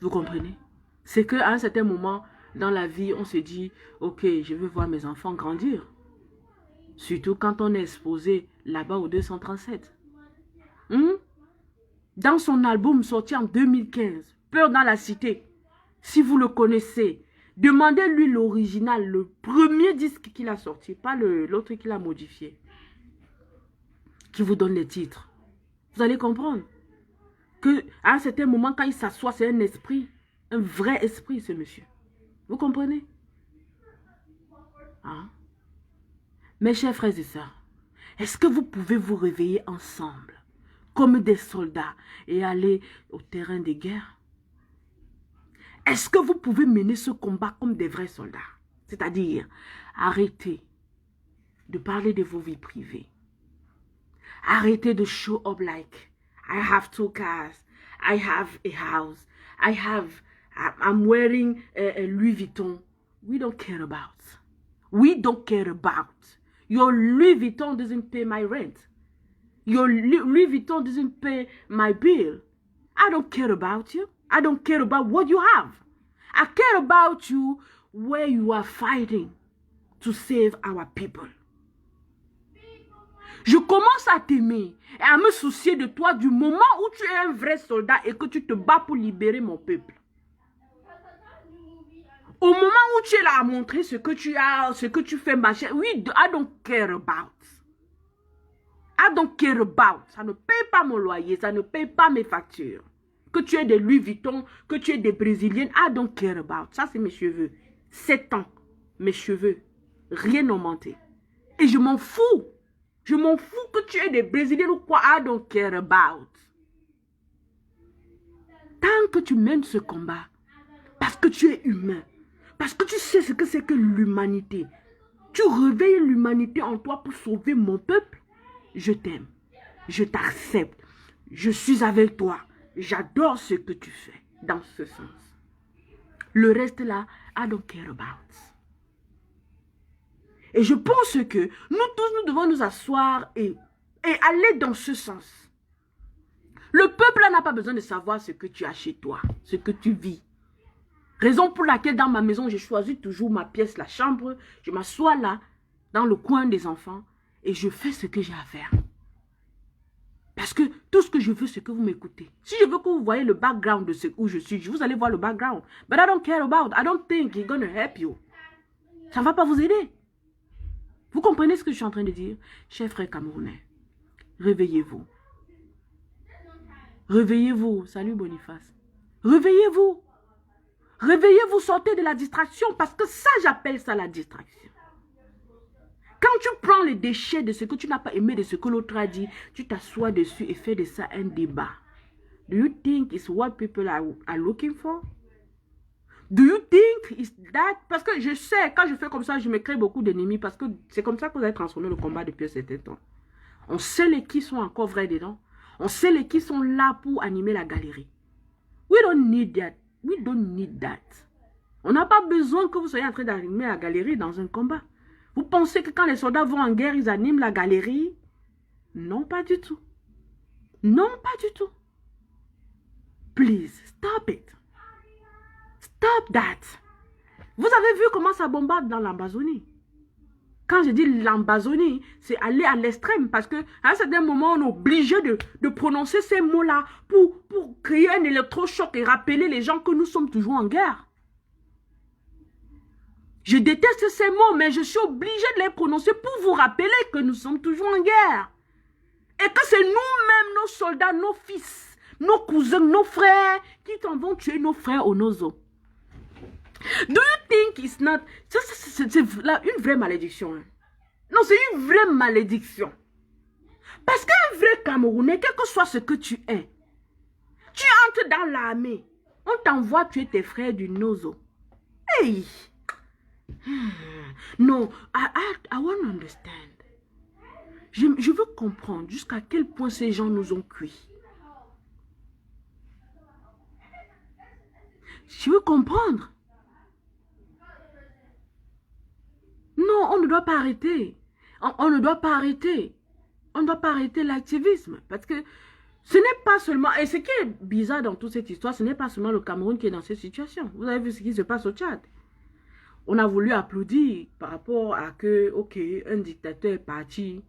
Vous comprenez? C'est qu'à un certain moment dans la vie, on se dit, ok, je veux voir mes enfants grandir. Surtout quand on est exposé là-bas au 237. Dans son album sorti en 2015, Peur dans la cité, si vous le connaissez, demandez-lui l'original, le premier disque qu'il a sorti, pas l'autre qu'il a modifié. qui vous donne les titres. Vous allez comprendre qu'à un certain moment, quand il s'assoit, c'est un esprit, un vrai esprit, ce monsieur. Vous comprenez? Hein? Mes chers frères et sœurs, est-ce que vous pouvez vous réveiller ensemble, comme des soldats, et aller au terrain de guerre? Est-ce que vous pouvez mener ce combat comme des vrais soldats? C'est-à-dire, arrêtez de parler de vos vies privées. Arrêtez de show up like, I have 2 cars, I have a house, I'm wearing a Louis Vuitton. We don't care about. We don't care about. Your Louis Vuitton doesn't pay my rent. Your Louis Vuitton doesn't pay my bill. I don't care about you. I don't care about what you have. I care about you where you are fighting to save our people. Je commence à t'aimer et à me soucier de toi du moment où tu es un vrai soldat et que tu te bats pour libérer mon peuple. Au moment où tu es là à montrer ce que tu as, ce que tu fais, machin, oui, I don't care about. I don't care about. Ça ne paye pas mon loyer, ça ne paye pas mes factures. Que tu aies des Louis Vuitton, que tu aies des Brésiliennes, I don't care about. Ça, c'est mes cheveux. 7 ans, mes cheveux. Rien n'a monté. Et je m'en fous. Je m'en fous que tu aies des Brésiliennes ou quoi, I don't care about. Tant que tu mènes ce combat, parce que tu es humain, parce que tu sais ce que c'est que l'humanité, tu réveilles l'humanité en toi pour sauver mon peuple, je t'aime, je t'accepte, je suis avec toi, j'adore ce que tu fais dans ce sens. Le reste là, I don't care about. Et je pense que nous tous, nous devons nous asseoir et aller dans ce sens. Le peuple n'a pas besoin de savoir ce que tu as chez toi, ce que tu vis. Raison pour laquelle dans ma maison, j'ai choisi toujours ma pièce, la chambre. Je m'assois là, dans le coin des enfants, et je fais ce que j'ai à faire. Parce que tout ce que je veux, c'est que vous m'écoutez. Si je veux que vous voyez le background de ce où je suis, vous allez voir le background. But I don't care about, I don't think it's gonna help you. Ça ne va pas vous aider. Vous comprenez ce que je suis en train de dire? Chers frères camerounais, réveillez-vous. Réveillez-vous. Salut Boniface. Réveillez-vous. Réveillez-vous, sortez de la distraction parce que ça, j'appelle ça la distraction. Quand tu prends les déchets de ce que tu n'as pas aimé, de ce que l'autre a dit, tu t'assois dessus et fais de ça un débat. Do you think it's what people are looking for? Do you think it's that? Parce que je sais, quand je fais comme ça, je me crée beaucoup d'ennemis parce que c'est comme ça que vous avez transformé le combat depuis un certain temps. On sait les qui sont encore vrais dedans. On sait les qui sont là pour animer la galerie. We don't need that. We don't need that. On n'a pas besoin que vous soyez en train d'animer la galerie dans un combat. Vous pensez que quand les soldats vont en guerre, ils animent la galerie? Non, pas du tout. Non, pas du tout. Please, stop it. Stop that. Vous avez vu comment ça bombarde dans l'Amazonie? Quand je dis l'Amazonie, c'est aller à l'extrême parce qu'à un certain moment, on est obligé de prononcer ces mots-là pour créer un électrochoc et rappeler les gens que nous sommes toujours en guerre. Je déteste ces mots, mais je suis obligé de les prononcer pour vous rappeler que nous sommes toujours en guerre. Et que c'est nous-mêmes, nos soldats, nos fils, nos cousins, nos frères, qui t'en vont tuer nos frères au nozo. Do you think it's not... C'est une vraie malédiction. Hein? Non, c'est une vraie malédiction. Parce qu'un vrai Camerounais, quel que soit ce que tu es, tu entres dans l'armée, on t'envoie tuer tes frères du nozo. Hey! Non, I want to understand. Je veux comprendre jusqu'à quel point ces gens nous ont cuits. Je veux comprendre. Non, on ne doit pas arrêter. On ne doit pas arrêter. On ne doit pas arrêter l'activisme. Parce que ce n'est pas seulement... Et ce qui est bizarre dans toute cette histoire, ce n'est pas seulement le Cameroun qui est dans cette situation. Vous avez vu ce qui se passe au Tchad. On a voulu applaudir par rapport à que, ok, un dictateur est parti,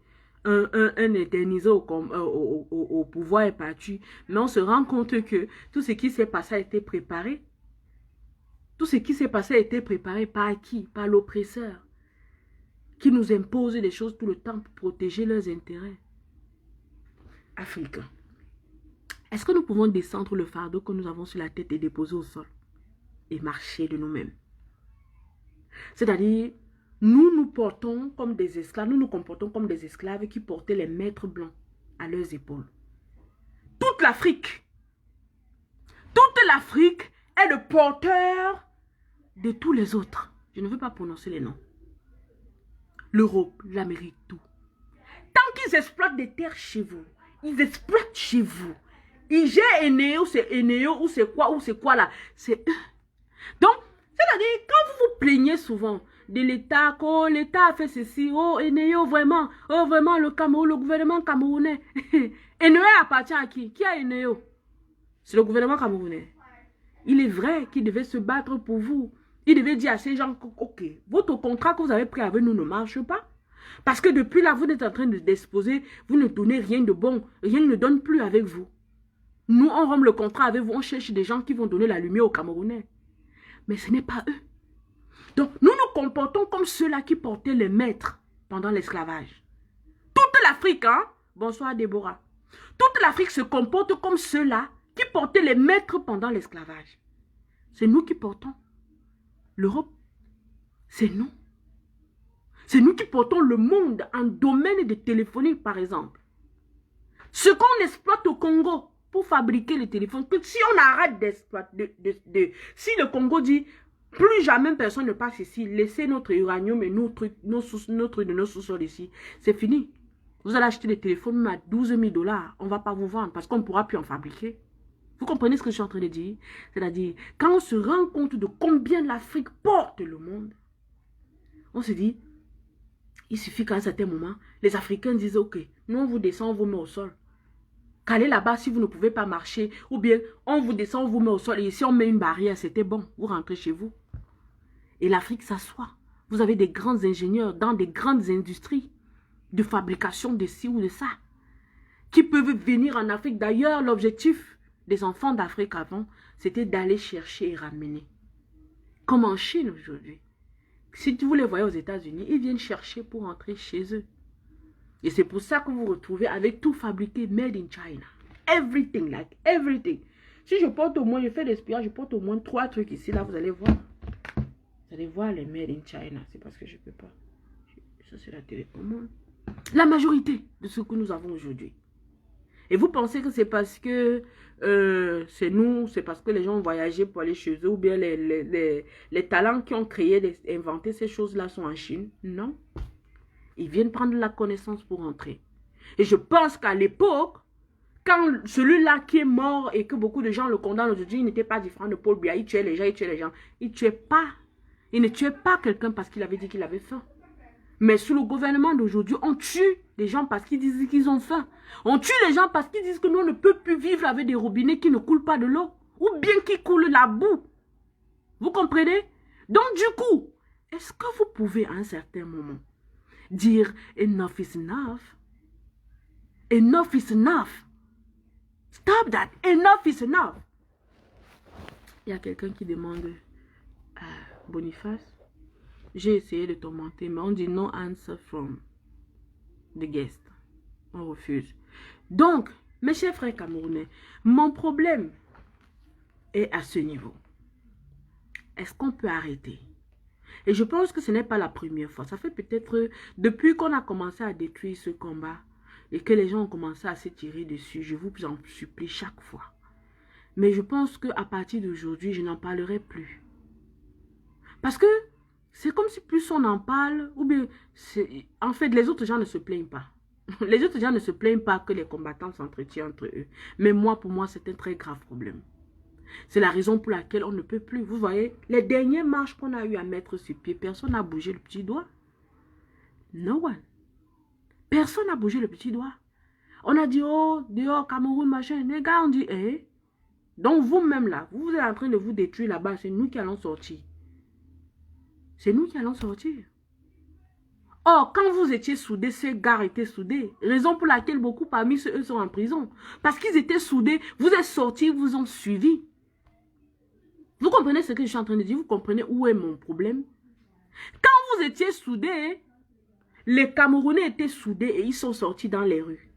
un éternisé au pouvoir est parti. Mais on se rend compte que tout ce qui s'est passé a été préparé. Tout ce qui s'est passé a été préparé par qui? Par l'oppresseur. Qui nous impose des choses tout le temps pour protéger leurs intérêts. Africains, est-ce que nous pouvons descendre le fardeau que nous avons sur la tête et déposer au sol et marcher de nous-mêmes? C'est-à-dire, nous nous portons comme des esclaves, nous nous comportons comme des esclaves qui portaient les maîtres blancs à leurs épaules. Toute l'Afrique est le porteur de tous les autres. Je ne veux pas prononcer les noms. L'Europe, l'Amérique, tout. Tant qu'ils exploitent des terres chez vous, ils exploitent chez vous. Ils gèrent Eneo, c'est Eneo, ou c'est quoi là. C'est eux. Donc, c'est-à-dire, quand vous vous plaignez souvent de l'État, oh, l'État a fait ceci, oh, Eneo, vraiment, le Cameroun, le gouvernement camerounais. Eneo appartient à qui? Qui a Eneo? C'est le gouvernement camerounais. Il est vrai qu'il devait se battre pour vous. Il devait dire à ces gens, ok, votre contrat que vous avez pris avec nous ne marche pas. Parce que depuis là, vous êtes en train de d'exposer, vous ne donnez rien de bon, rien ne donne plus avec vous. Nous, on rompt le contrat avec vous, on cherche des gens qui vont donner la lumière aux Camerounais. Mais ce n'est pas eux. Donc, nous nous comportons comme ceux-là qui portaient les maîtres pendant l'esclavage. Toute l'Afrique, hein? Bonsoir Déborah. Toute l'Afrique se comporte comme ceux-là qui portaient les maîtres pendant l'esclavage. C'est nous qui portons. L'Europe, c'est nous. C'est nous qui portons le monde en domaine de téléphonie, par exemple. Ce qu'on exploite au Congo pour fabriquer les téléphones, que si on arrête d'exploiter, si le Congo dit, plus jamais personne ne passe ici, laissez notre uranium et nos sous-sols ici, c'est fini. Vous allez acheter des téléphones à 12 000 $, on ne va pas vous vendre parce qu'on ne pourra plus en fabriquer. Vous comprenez ce que je suis en train de dire? C'est-à-dire, quand on se rend compte de combien l'Afrique porte le monde, on se dit, il suffit qu'à un certain moment, les Africains disent, ok, nous on vous descend, on vous met au sol. Qu'allez là-bas si vous ne pouvez pas marcher, ou bien on vous descend, on vous met au sol, et ici on met une barrière, c'était bon, vous rentrez chez vous. Et l'Afrique s'assoit. Vous avez des grands ingénieurs dans des grandes industries de fabrication de ci ou de ça, qui peuvent venir en Afrique. D'ailleurs, l'objectif des enfants d'Afrique avant, c'était d'aller chercher et ramener. Comme en Chine aujourd'hui. Si vous les voyez aux États-Unis, ils viennent chercher pour rentrer chez eux. Et c'est pour ça que vous vous retrouvez avec tout fabriqué made in China. Everything, like everything. Si je porte au moins, je fais l'espionnage, je porte au moins 3 trucs ici, là, vous allez voir. Vous allez voir les made in China. C'est parce que je ne peux pas. Ça, c'est la télécommande. La majorité de ce que nous avons aujourd'hui. Et vous pensez que c'est parce que c'est nous, c'est parce que les gens ont voyagé pour aller chez eux, ou bien les talents qui ont créé, inventé ces choses-là sont en Chine? Non. Ils viennent prendre la connaissance pour entrer. Et je pense qu'à l'époque, quand celui-là qui est mort et que beaucoup de gens le condamnent aujourd'hui, il n'était pas différent de Paul Biya. Il tuait les gens, il tuait les gens. Il ne tuait pas quelqu'un parce qu'il avait dit qu'il avait faim. Mais sous le gouvernement d'aujourd'hui, on tue les gens parce qu'ils disent qu'ils ont faim. On tue les gens parce qu'ils disent que nous ne pouvons plus vivre avec des robinets qui ne coulent pas de l'eau. Ou bien qui coulent la boue. Vous comprenez? Donc du coup, est-ce que vous pouvez à un certain moment dire enough is enough? Enough is enough. Stop that. Enough is enough. Il y a quelqu'un qui demande à Boniface. J'ai essayé de tourmenter, mais on dit no answer from the guest. On refuse. Donc, mes chers frères camerounais, mon problème est à ce niveau. Est-ce qu'on peut arrêter? Et je pense que ce n'est pas la première fois. Ça fait peut-être depuis qu'on a commencé à détruire ce combat et que les gens ont commencé à se tirer dessus. Je vous en supplie chaque fois. Mais je pense qu'à partir d'aujourd'hui, je n'en parlerai plus. Parce que c'est comme si plus on en parle, ou bien, en fait, les autres gens ne se plaignent pas. Les autres gens ne se plaignent pas que les combattants s'entretiennent entre eux. Mais moi, pour moi, c'est un très grave problème. C'est la raison pour laquelle on ne peut plus. Vous voyez, les dernières marches qu'on a eu à mettre sur pied, personne n'a bougé le petit doigt. No one. Personne n'a bougé le petit doigt. On a dit, oh, dehors, Cameroun, machin. Les gars, on dit, eh. Donc vous-même là, vous êtes en train de vous détruire là-bas. C'est nous qui allons sortir. C'est nous qui allons sortir. Or, quand vous étiez soudés, ces gars étaient soudés. Raison pour laquelle beaucoup parmi eux sont en prison. Parce qu'ils étaient soudés. Vous êtes sortis, vous ont suivi. Vous comprenez ce que je suis en train de dire? Vous comprenez où est mon problème? Quand vous étiez soudés, les Camerounais étaient soudés et ils sont sortis dans les rues.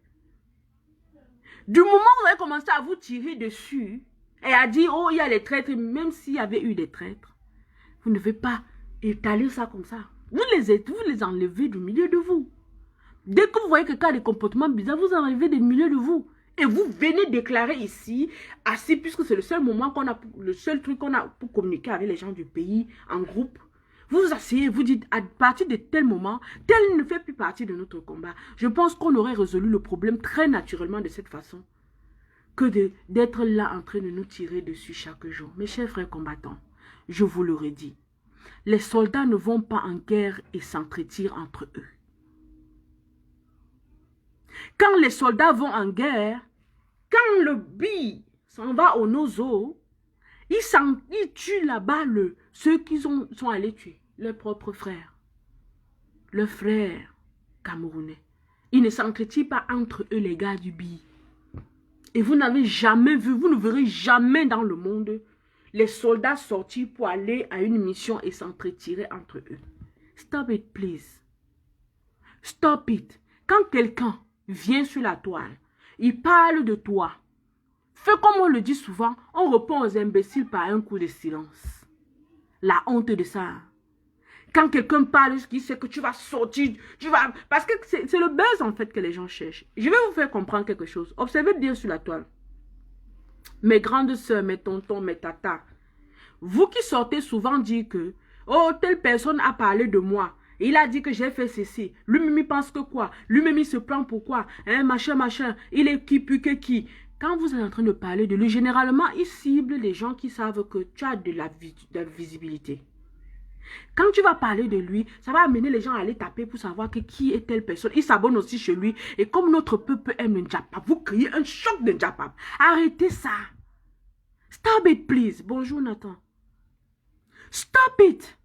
Du moment où vous avez commencé à vous tirer dessus et à dire, oh, il y a les traîtres, même s'il y avait eu des traîtres, vous ne devez pas étaler ça comme ça. Vous les enlevez du milieu de vous. Dès que vous voyez quelqu'un a des comportements bizarres, vous enlevez du milieu de vous. Et vous venez déclarer ici, assis, puisque c'est le seul moment qu'on a, le seul truc qu'on a pour communiquer avec les gens du pays en groupe. Vous vous asseyez, vous dites, à partir de tel moment, tel ne fait plus partie de notre combat. Je pense qu'on aurait résolu le problème très naturellement de cette façon que d'être là en train de nous tirer dessus chaque jour. Mes chers frères combattants, je vous l'aurais dit, les soldats ne vont pas en guerre et s'entretirent entre eux. Quand les soldats vont en guerre, quand le bille s'en va au nozo, ils tuent là-bas ceux qui sont allés tuer, leurs propres frères, leurs frères camerounais. Ils ne s'entretirent pas entre eux, les gars du bille. Et vous n'avez jamais vu, vous ne verrez jamais dans le monde les soldats sortir pour aller à une mission et s'entretirer entre eux. Stop it, please. Stop it. Quand quelqu'un vient sur la toile, il parle de toi. Fais comme on le dit souvent, on répond aux imbéciles par un coup de silence. La honte de ça. Quand quelqu'un parle, il sait que tu vas sortir, parce que c'est le buzz en fait que les gens cherchent. Je vais vous faire comprendre quelque chose. Observez bien sur la toile. Mes grandes sœurs, mes tontons, mes tatas, vous qui sortez souvent dire que, oh, telle personne a parlé de moi. Il a dit que j'ai fait ceci. Lui-même, il pense que quoi? Lui-même, il se prend pour quoi? Hein, machin. Il est qui, puis que qui? Quand vous êtes en train de parler de lui, généralement, il cible les gens qui savent que tu as de la visibilité. Quand tu vas parler de lui, ça va amener les gens à aller taper pour savoir que qui est telle personne. Ils s'abonnent aussi chez lui. Et comme notre peuple aime le Njapap, vous créez un choc de Njapap. Arrêtez ça. Stop it, please. Bonjour, Nathan. Stop it.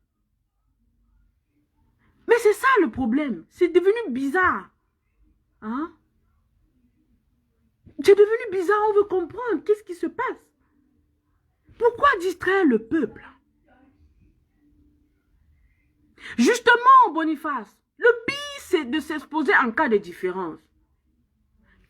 Mais c'est ça le problème. C'est devenu bizarre. Hein? C'est devenu bizarre. On veut comprendre. Qu'est-ce qui se passe? Pourquoi distraire le peuple? Justement, Boniface, le pire, c'est de s'exposer en cas de différence.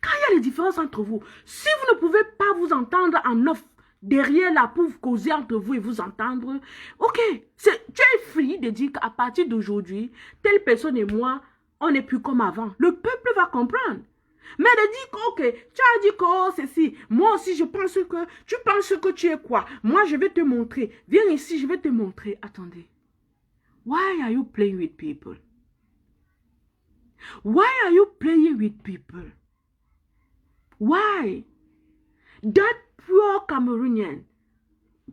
Quand il y a des différences entre vous, si vous ne pouvez pas vous entendre en off, derrière là pour causer entre vous et vous entendre, ok, tu es free de dire qu'à partir d'aujourd'hui, telle personne et moi, on n'est plus comme avant. Le peuple va comprendre. Mais de dire que, ok, tu as dit que oh, ceci, moi aussi je pense que, tu penses que tu es quoi? Moi je vais te montrer, viens ici, je vais te montrer. Attendez. Why are you playing with people? Why are you playing with people? Why? That pure Camerounien,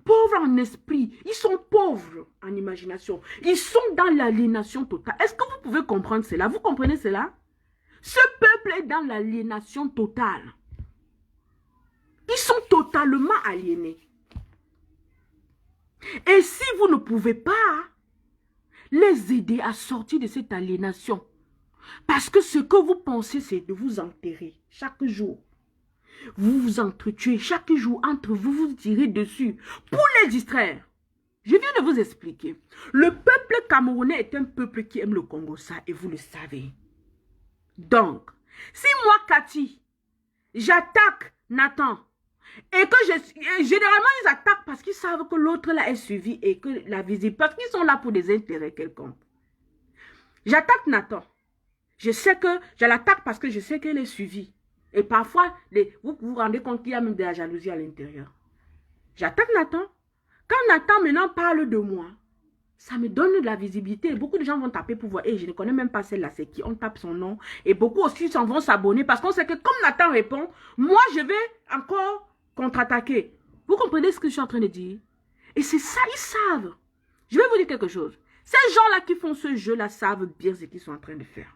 pauvres en esprit, ils sont pauvres en imagination. Ils sont dans l'aliénation totale. Est-ce que vous pouvez comprendre cela? Vous comprenez cela? Ce peuple est dans l'aliénation totale. Ils sont totalement aliénés. Et si vous ne pouvez pas les aider à sortir de cette aliénation, parce que ce que vous pensez, c'est de vous enterrer chaque jour. Vous vous entretuez chaque jour entre vous, vous tirez dessus pour les distraire. Je viens de vous expliquer. Le peuple camerounais est un peuple qui aime le Congo, ça, et vous le savez. Donc, si moi, Cathy, j'attaque Nathan, et que généralement, ils attaquent parce qu'ils savent que l'autre là est suivi et que la visite, parce qu'ils sont là pour des intérêts quelconques. J'attaque Nathan. Je sais que je l'attaque parce que je sais qu'elle est suivie. Et parfois, vous vous rendez compte qu'il y a même de la jalousie à l'intérieur. J'attaque Nathan. Quand Nathan maintenant parle de moi, ça me donne de la visibilité. Beaucoup de gens vont taper pour voir. Et je ne connais même pas celle-là, c'est qui. On tape son nom. Et beaucoup aussi s'en vont s'abonner parce qu'on sait que comme Nathan répond, moi je vais encore contre-attaquer. Vous comprenez ce que je suis en train de dire? Et c'est ça, ils savent. Je vais vous dire quelque chose. Ces gens-là qui font ce jeu-là savent bien ce qu'ils sont en train de faire.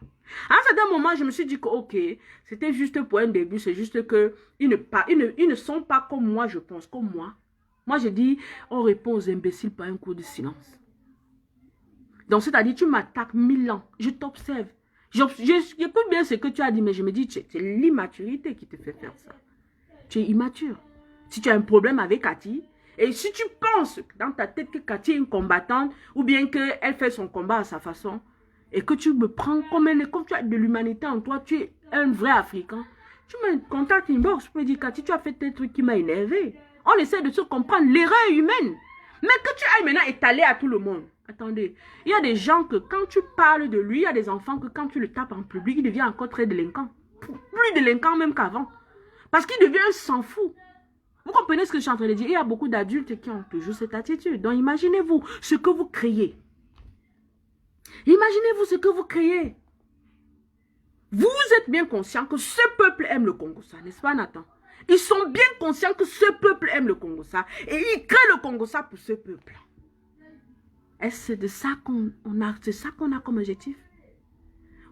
À un certain moment, je me suis dit que, ok, c'était juste pour un début, c'est juste que ils ne sont pas comme moi, je pense, comme moi. Moi, je dis, on répond aux imbéciles par un coup de silence. Donc, c'est-à-dire, tu m'attaques 1000 ans, je t'observe. J'écoute bien ce que tu as dit, mais je me dis, c'est l'immaturité qui te fait faire ça. Tu es immature. Si tu as un problème avec Cathy, et si tu penses dans ta tête que Cathy est une combattante, ou bien qu'elle fait son combat à sa façon, et que tu me prends comme tu as de l'humanité en toi, tu es un vrai Africain, Tu me contactes inbox, je peux dire, Cathy, tu as fait tes trucs qui m'a énervé. On essaie de se comprendre, l'erreur humaine. Mais que tu ailles maintenant étaler à tout le monde. Attendez, il y a des gens que quand tu parles de lui, il y a des enfants que quand tu le tapes en public, il devient encore très délinquant. Plus délinquant même qu'avant. Parce qu'il devient un s'en fout. Vous comprenez ce que je suis en train de dire? Il y a beaucoup d'adultes qui ont toujours cette attitude. Donc imaginez-vous ce que vous créez. Imaginez-vous ce que vous créez. Vous êtes bien conscient que ce peuple aime le Congo-Ça, n'est-ce pas Nathan? Ils sont bien conscients que ce peuple aime le Congo-Ça et ils créent le Congo-Ça pour ce peuple. Est-ce de ça qu'on a, c'est ça qu'on a comme objectif?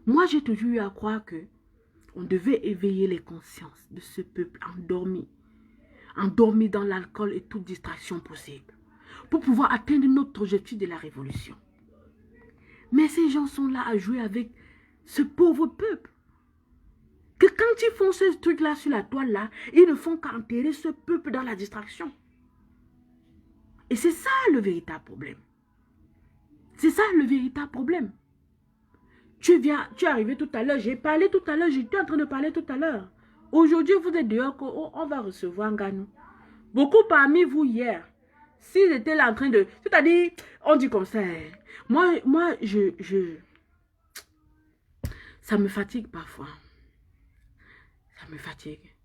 Moi, j'ai toujours eu à croire que on devait éveiller les consciences de ce peuple endormi dans l'alcool et toute distraction possible, pour pouvoir atteindre notre objectif de la révolution. Mais ces gens sont là à jouer avec ce pauvre peuple. Que quand ils font ce truc-là sur la toile là, ils ne font qu'enterrer ce peuple dans la distraction. Et c'est ça le véritable problème. C'est ça le véritable problème. Tu es arrivé tout à l'heure, j'ai parlé tout à l'heure, j'étais en train de parler tout à l'heure. Aujourd'hui, vous êtes dehors, on va recevoir Nganou. Beaucoup parmi vous hier, s'ils étaient là en train de... C'est-à-dire, on dit comme ça, hein. Moi, ça me fatigue parfois. Ça me fatigue.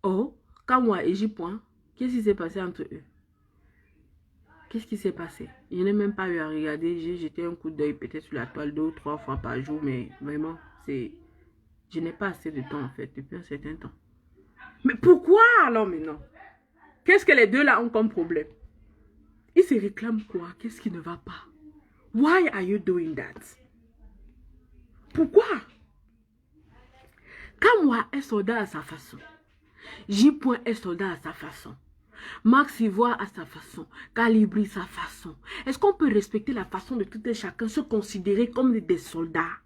Oh, quand moi et j'y point, qu'est-ce qui s'est passé entre eux? Qu'est-ce qui s'est passé? Je n'ai même pas eu à regarder. J'ai jeté un coup d'œil peut-être sur la toile 2 ou 3 fois par jour, mais vraiment, c'est... Je n'ai pas assez de temps en fait, depuis un certain temps. Mais pourquoi alors maintenant? Qu'est-ce que les deux là ont comme problème? Ils se réclament quoi? Qu'est-ce qui ne va pas? Why are you doing that? Pourquoi? Quand moi est soldat à sa façon, J-Point est soldat à sa façon, Max Ivoire à sa façon, Calibri sa façon. Est-ce qu'on peut respecter la façon de tout et chacun, se considérer comme des soldats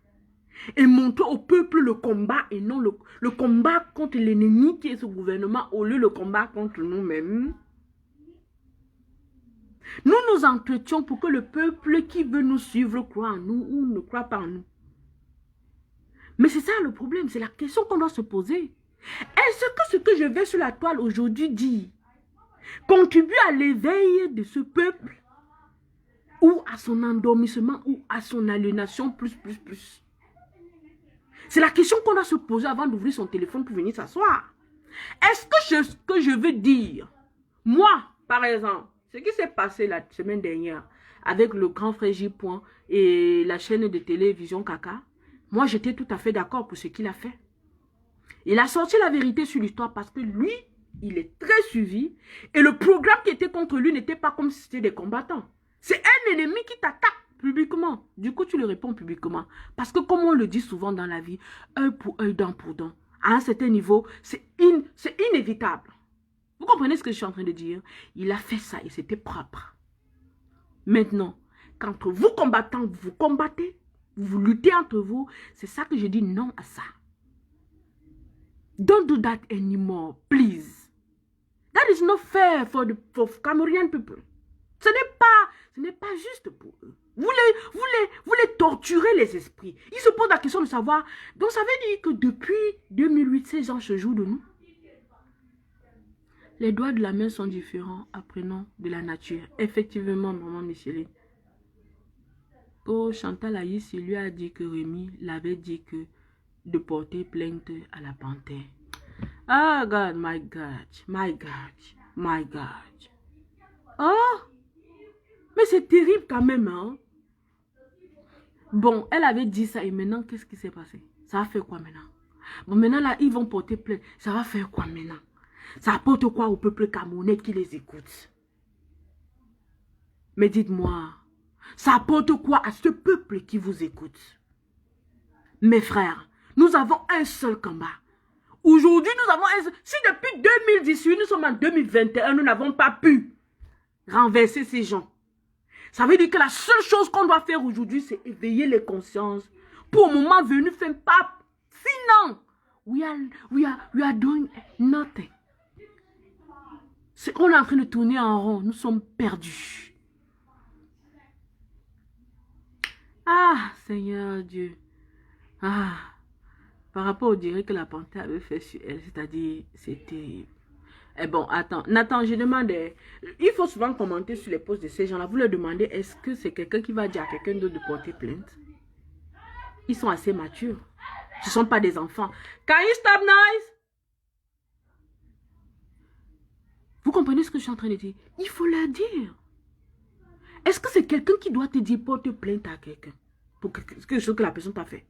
et montrer au peuple le combat et non le combat contre l'ennemi qui est ce gouvernement au lieu le combat contre nous-mêmes? Nous nous entretions pour que le peuple qui veut nous suivre croit en nous ou ne croit pas en nous. Mais c'est ça le problème, c'est la question qu'on doit se poser. Est-ce que ce que je vais sur la toile aujourd'hui dire contribue à l'éveil de ce peuple ou à son endormissement ou à son aliénation plus? C'est la question qu'on doit se poser avant d'ouvrir son téléphone pour venir s'asseoir. Est-ce que ce que je veux dire, moi, par exemple, ce qui s'est passé la semaine dernière avec le grand frère J-Point et la chaîne de télévision Kaka, moi j'étais tout à fait d'accord pour ce qu'il a fait. Il a sorti la vérité sur l'histoire parce que lui, il est très suivi et le programme qui était contre lui n'était pas comme si c'était des combattants. C'est un ennemi qui t'attaque publiquement. Du coup, tu le réponds publiquement. Parce que comme on le dit souvent dans la vie, œil pour œil, dent pour dent. À un certain niveau, c'est inévitable. Vous comprenez ce que je suis en train de dire? Il a fait ça et c'était propre. Maintenant, quand vous combattants, vous combattez, vous luttez entre vous, c'est ça que je dis non à ça. Don't do that anymore, please. That is not fair for Cameroonian people. Ce n'est pas juste pour eux. Vous les torturez les esprits. Ils se posent la question de savoir. Donc ça veut dire que depuis 2008, ces gens se jouent de nous. Les doigts de la main sont différents, apprenant de la nature. Effectivement, maman Micheline. Oh, Chantal Aïs, il lui a dit que Rémi l'avait dit que de porter plainte à la panthère. Ah, God, my God, my God, my God. Oh, mais c'est terrible quand même, hein. Bon, elle avait dit ça et maintenant, qu'est-ce qui s'est passé? Ça va faire quoi maintenant? Bon, maintenant là, ils vont porter plainte. Ça va faire quoi maintenant? Ça apporte quoi au peuple camerounais qui les écoute? Mais dites-moi, ça apporte quoi à ce peuple qui vous écoute? Mes frères, nous avons un seul combat. Aujourd'hui, nous avons un seul... Si depuis 2018, nous sommes en 2021, nous n'avons pas pu renverser ces gens. Ça veut dire que la seule chose qu'on doit faire aujourd'hui, c'est éveiller les consciences. Pour le moment venu, faire pas. Sinon, we are doing nothing. On est en train de tourner en rond. Nous sommes perdus. Ah, Seigneur Dieu. Ah. par rapport au direct que la panthère avait fait sur elle, c'est-à-dire, c'était... Eh bon, attends, Nathan, je demande, il faut souvent commenter sur les posts de ces gens-là. Vous leur demandez, est-ce que c'est quelqu'un qui va dire à quelqu'un d'autre de porter plainte? Ils sont assez matures. Ce ne sont pas des enfants. Can you stop noise? Vous comprenez ce que je suis en train de dire? Il faut leur dire. Est-ce que c'est quelqu'un qui doit te dire porte plainte à quelqu'un pour quelque chose que la personne t'a fait?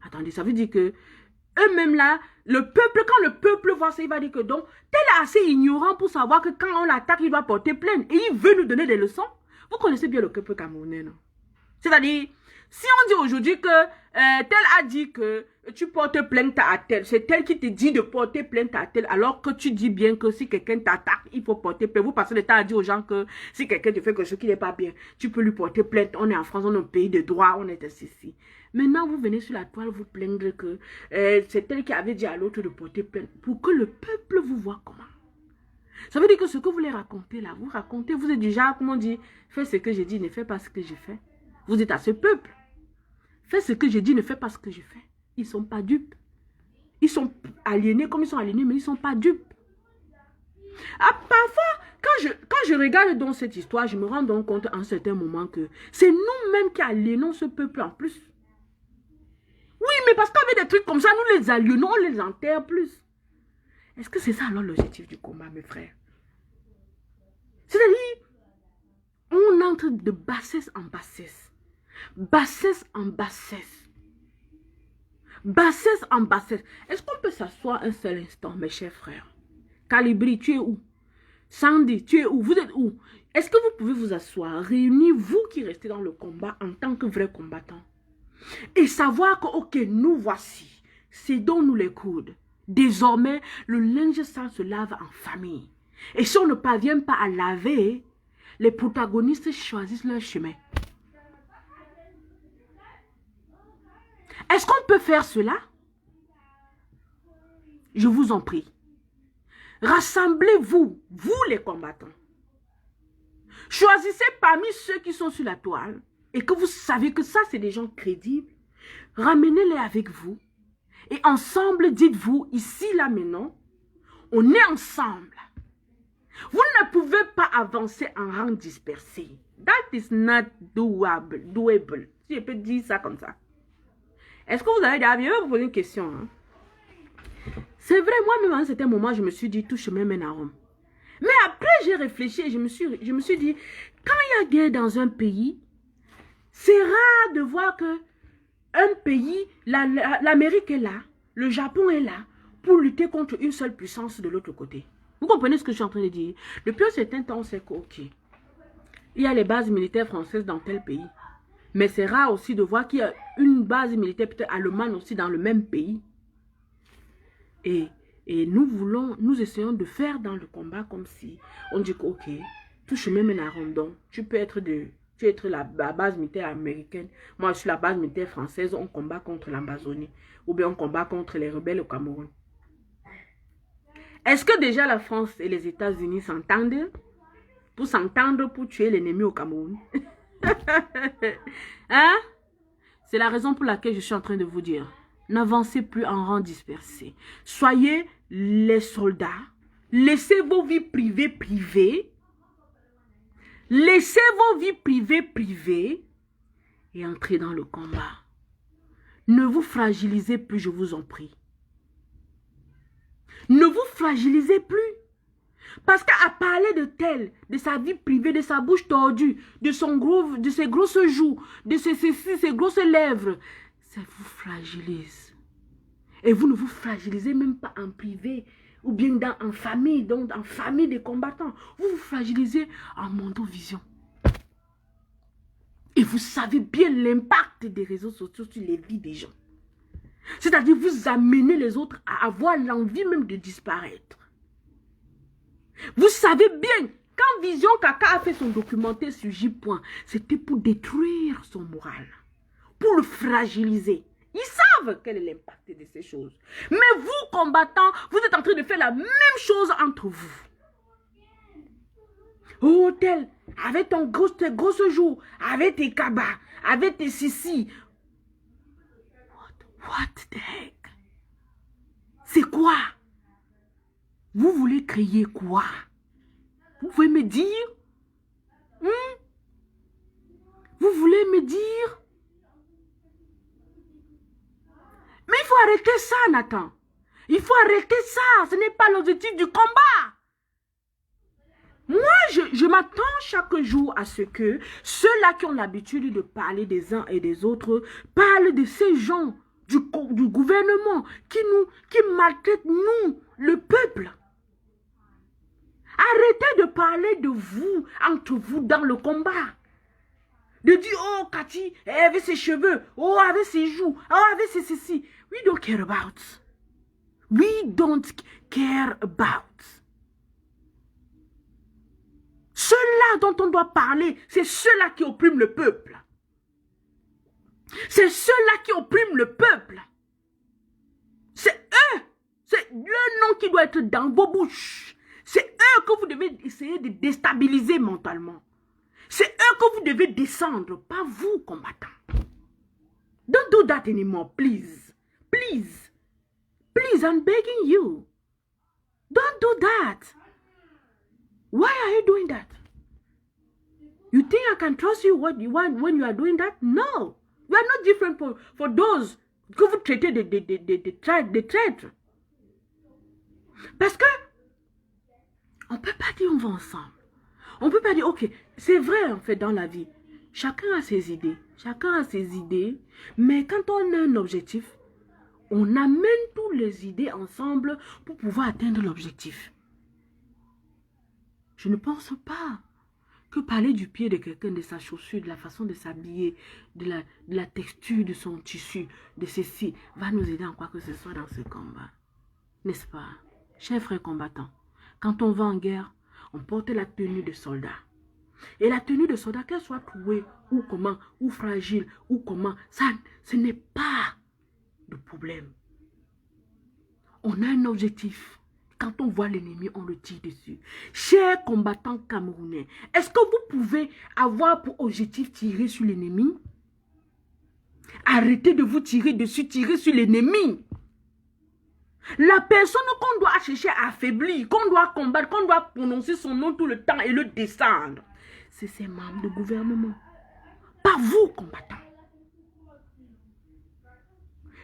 Attendez, ça veut dire que eux-mêmes là, le peuple, quand le peuple voit ça, il va dire que donc, tel est assez ignorant pour savoir que quand on l'attaque, il doit porter plainte. Et il veut nous donner des leçons. Vous connaissez bien le peuple camerounais, non? C'est-à-dire, si on dit aujourd'hui que tel a dit que tu portes plainte à tel, c'est tel qui te dit de porter plainte à tel, alors que tu dis bien que si quelqu'un t'attaque, il faut porter plainte. Vous passez le temps à dire aux gens que si quelqu'un te fait quelque chose qui n'est pas bien, tu peux lui porter plainte. On est en France, on est au pays de droit, on est ici. Maintenant, vous venez sur la toile vous plaindre que c'est tel qui avait dit à l'autre de porter plainte pour que le peuple vous voit comment. Ça veut dire que ce que vous les racontez là, vous racontez, vous êtes déjà, comment on dit, fais ce que j'ai dit, ne fais pas ce que j'ai fait. Vous êtes à ce peuple. Fais ce que j'ai dit, ne fais pas ce que j'ai fait. Ils ne sont pas dupes. Ils sont aliénés comme ils sont aliénés, mais ils ne sont pas dupes. Ah, parfois, quand je regarde dans cette histoire, je me rends donc compte à un certain moment que c'est nous-mêmes qui aliénons ce peuple en plus. Oui, mais parce qu'avec des trucs comme ça, nous les aliénons, on les enterre plus. Est-ce que c'est ça alors l'objectif du combat, mes frères? C'est-à-dire, on entre de bassesse en bassesse. Bassesse en bassesse. Bassesse en bassesse. Est-ce qu'on peut s'asseoir un seul instant, mes chers frères? Calibri, tu es où? Sandy, tu es où? Vous êtes où? Est-ce que vous pouvez vous asseoir, réunir vous qui restez dans le combat en tant que vrais combattants et savoir que, ok, nous voici, cédons-nous les coudes. Désormais, le linge sale se lave en famille. Et si on ne parvient pas à laver, les protagonistes choisissent leur chemin. Est-ce qu'on peut faire cela? Je vous en prie. Rassemblez-vous, vous les combattants. Choisissez parmi ceux qui sont sur la toile et que vous savez que ça, c'est des gens crédibles. Ramenez-les avec vous. Et ensemble, dites-vous, ici, là, maintenant, on est ensemble. Vous ne pouvez pas avancer en rang dispersé. That is not doable. Si je peux dire ça comme ça. Est-ce que vous avez déjà... Je vais vous poser une question. Hein? C'est vrai, moi-même, à un certain moment, je me suis dit, tout chemin mène à Rome. Mais après, j'ai réfléchi et je me suis dit, quand il y a guerre dans un pays, c'est rare de voir que un pays, l'Amérique est là, le Japon est là, pour lutter contre une seule puissance de l'autre côté. Vous comprenez ce que je suis en train de dire? Depuis un certain temps, on sait que, ok, il y a les bases militaires françaises dans tel pays. Mais c'est rare aussi de voir qu'il y a une base militaire peut-être allemande aussi dans le même pays. Et nous essayons de faire dans le combat comme si on dit que, ok, tout chemin mène à Rondon. Tu peux être la base militaire américaine. Moi, je suis la base militaire française. On combat contre l'Amazonie. Ou bien on combat contre les rebelles au Cameroun. Est-ce que déjà la France et les États-Unis s'entendent? Pour s'entendre pour tuer l'ennemi au Cameroun? Hein? C'est la raison pour laquelle je suis en train de vous dire. N'avancez plus en rang dispersé. Soyez les soldats. Laissez vos vies privées privées. Laissez vos vies privées privées. Et entrez dans le combat. Ne vous fragilisez plus, je vous en prie. Ne vous fragilisez plus. Parce qu'à parler de tel, de sa vie privée, de sa bouche tordue, de ses grosses joues, de ses grosses lèvres, ça vous fragilise. Et vous ne vous fragilisez même pas en privé ou bien en famille, donc en famille des combattants. Vous vous fragilisez en mondovision. Et vous savez bien l'impact des réseaux sociaux sur les vies des gens. C'est-à-dire vous amenez les autres à avoir l'envie même de disparaître. Vous savez bien, quand Vision Kaka a fait son documentaire sur J-Point, c'était pour détruire son moral, pour le fragiliser. Ils savent quel est l'impact de ces choses. Mais vous, combattants, vous êtes en train de faire la même chose entre vous. Oh, tel, avec tes grosses joues, avec tes cabas, avec tes sissi. What the heck? C'est quoi? Vous voulez créer quoi? Vous pouvez me dire? Vous voulez me dire? Mais il faut arrêter ça, Nathan. Il faut arrêter ça. Ce n'est pas l'objectif du combat. Moi, je m'attends chaque jour à ce que ceux-là qui ont l'habitude de parler des uns et des autres parlent de ces gens du gouvernement qui maltraitent nous, le peuple. Arrêtez de parler de vous, entre vous, dans le combat. De dire, oh, Cathy, elle avait ses cheveux, oh, elle avait ses joues, oh, elle avait ceci. We don't care about. We don't care about. Ceux-là dont on doit parler, c'est ceux-là qui oppriment le peuple. C'est ceux-là qui oppriment le peuple. C'est eux. C'est le nom qui doit être dans vos bouches. C'est eux que vous devez essayer de déstabiliser mentalement. C'est eux que vous devez descendre, pas vous, combattants. Don't do that anymore, please. Please. Please, I'm begging you. Don't do that. Why are you doing that? You think I can trust you what you want when you are doing that? No. You are not different for those que vous traitez de traîtres. Parce que on ne peut pas dire on va ensemble. On ne peut pas dire, ok, c'est vrai en fait dans la vie. Chacun a ses idées. Chacun a ses idées. Mais quand on a un objectif, on amène toutes les idées ensemble pour pouvoir atteindre l'objectif. Je ne pense pas que parler du pied de quelqu'un, de sa chaussure, de la façon de s'habiller, de la texture de son tissu, de ceci, va nous aider en quoi que ce soit dans ce combat. N'est-ce pas? Chers frères combattants, quand on va en guerre, on porte la tenue de soldat. Et la tenue de soldat, qu'elle soit trouée, ou comment, ou fragile, ou comment, ça, ce n'est pas de problème. On a un objectif. Quand on voit l'ennemi, on le tire dessus. Chers combattants camerounais, est-ce que vous pouvez avoir pour objectif tirer sur l'ennemi? Arrêtez de vous tirer dessus, tirer sur l'ennemi. La personne qu'on doit chercher à affaiblir, qu'on doit combattre, qu'on doit prononcer son nom tout le temps et le descendre, c'est ses membres de gouvernement. Pas vous, combattants.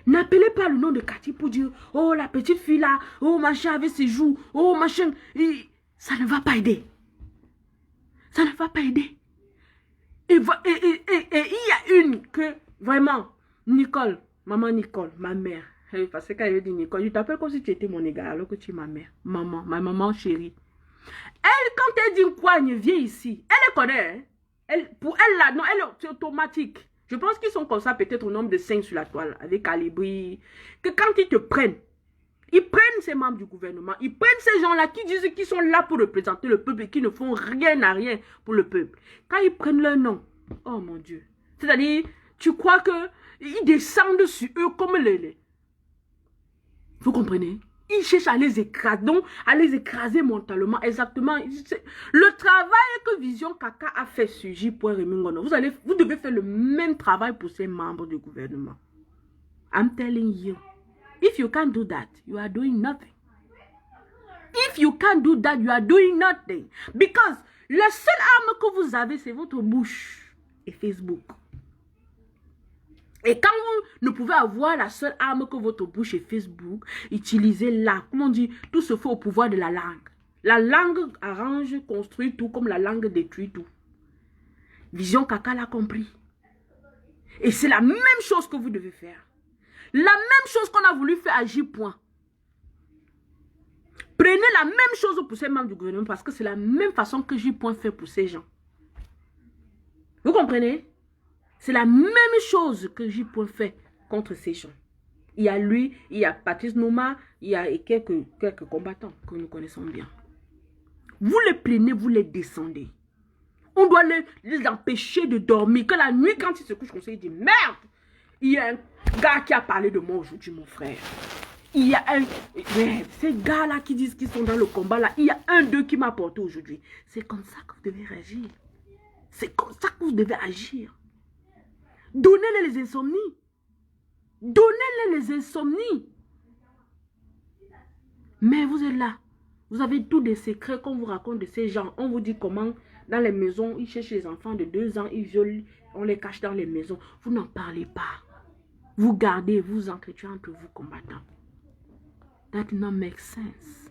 N'appelez pas le nom de Cathy pour dire, oh la petite fille là, oh machin avec ses joues, oh machin. Et ça ne va pas aider. Ça ne va pas aider. Et il y a une que, vraiment, Nicole, maman Nicole, ma mère, parce que quand elle dit Nicole, je t'appelle comme si tu étais mon égale alors que tu es ma mère, maman, ma maman chérie. Elle, quand elle dit quoi, elle vient ici, elle le connaît. Hein? Pour elle là, non, elle c'est automatique. Je pense qu'ils sont comme ça peut-être au nombre de 5 sur la toile, avec Calibri. Que quand ils te prennent, ils prennent ces membres du gouvernement, ils prennent ces gens-là qui disent qu'ils sont là pour représenter le peuple et qui ne font rien à rien pour le peuple. Quand ils prennent leur nom, oh mon Dieu. C'est-à-dire, tu crois qu'ils descendent sur eux comme les... Vous comprenez? Ils cherchent à les écraser, donc à les écraser mentalement. Exactement. Le travail que Vision Kaka a fait sur J. Remingono, vous devez faire le même travail pour ces membres du gouvernement. I'm telling you. If you can't do that, you are doing nothing. If you can't do that, you are doing nothing. Because la seule arme que vous avez, c'est votre bouche et Facebook. Et quand vous ne pouvez avoir la seule arme que votre bouche et Facebook, utilisez-la. Comment on dit? Tout se fait au pouvoir de la langue. La langue arrange, construit tout, comme la langue détruit tout. Vision Kaka l'a compris. Et c'est la même chose que vous devez faire. La même chose qu'on a voulu faire à J. Prenez la même chose pour ces membres du gouvernement parce que c'est la même façon que J. fait pour ces gens. Vous comprenez? C'est la même chose que J. fait contre ces gens. Il y a lui, il y a Patrice Nouma, il y a quelques combattants que nous connaissons bien. Vous les prenez, vous les descendez. On doit les empêcher de dormir. Que la nuit, quand ils se couchent comme ça, ils disent merde, il y a un gars qui a parlé de moi aujourd'hui, mon frère. Il y a un... Ces gars-là qui disent qu'ils sont dans le combat, là, il y a un d'eux qui m'a porté aujourd'hui. C'est comme ça que vous devez réagir. C'est comme ça que vous devez agir. Donnez-les les insomnies. Donnez-les les insomnies. Mais vous êtes là. Vous avez tous des secrets qu'on vous raconte de ces gens. On vous dit comment, dans les maisons, ils cherchent les enfants de 2 ans, ils violent, on les cache dans les maisons. Vous n'en parlez pas. Vous gardez, vous entretenez entre vous combattants. That does not make sense.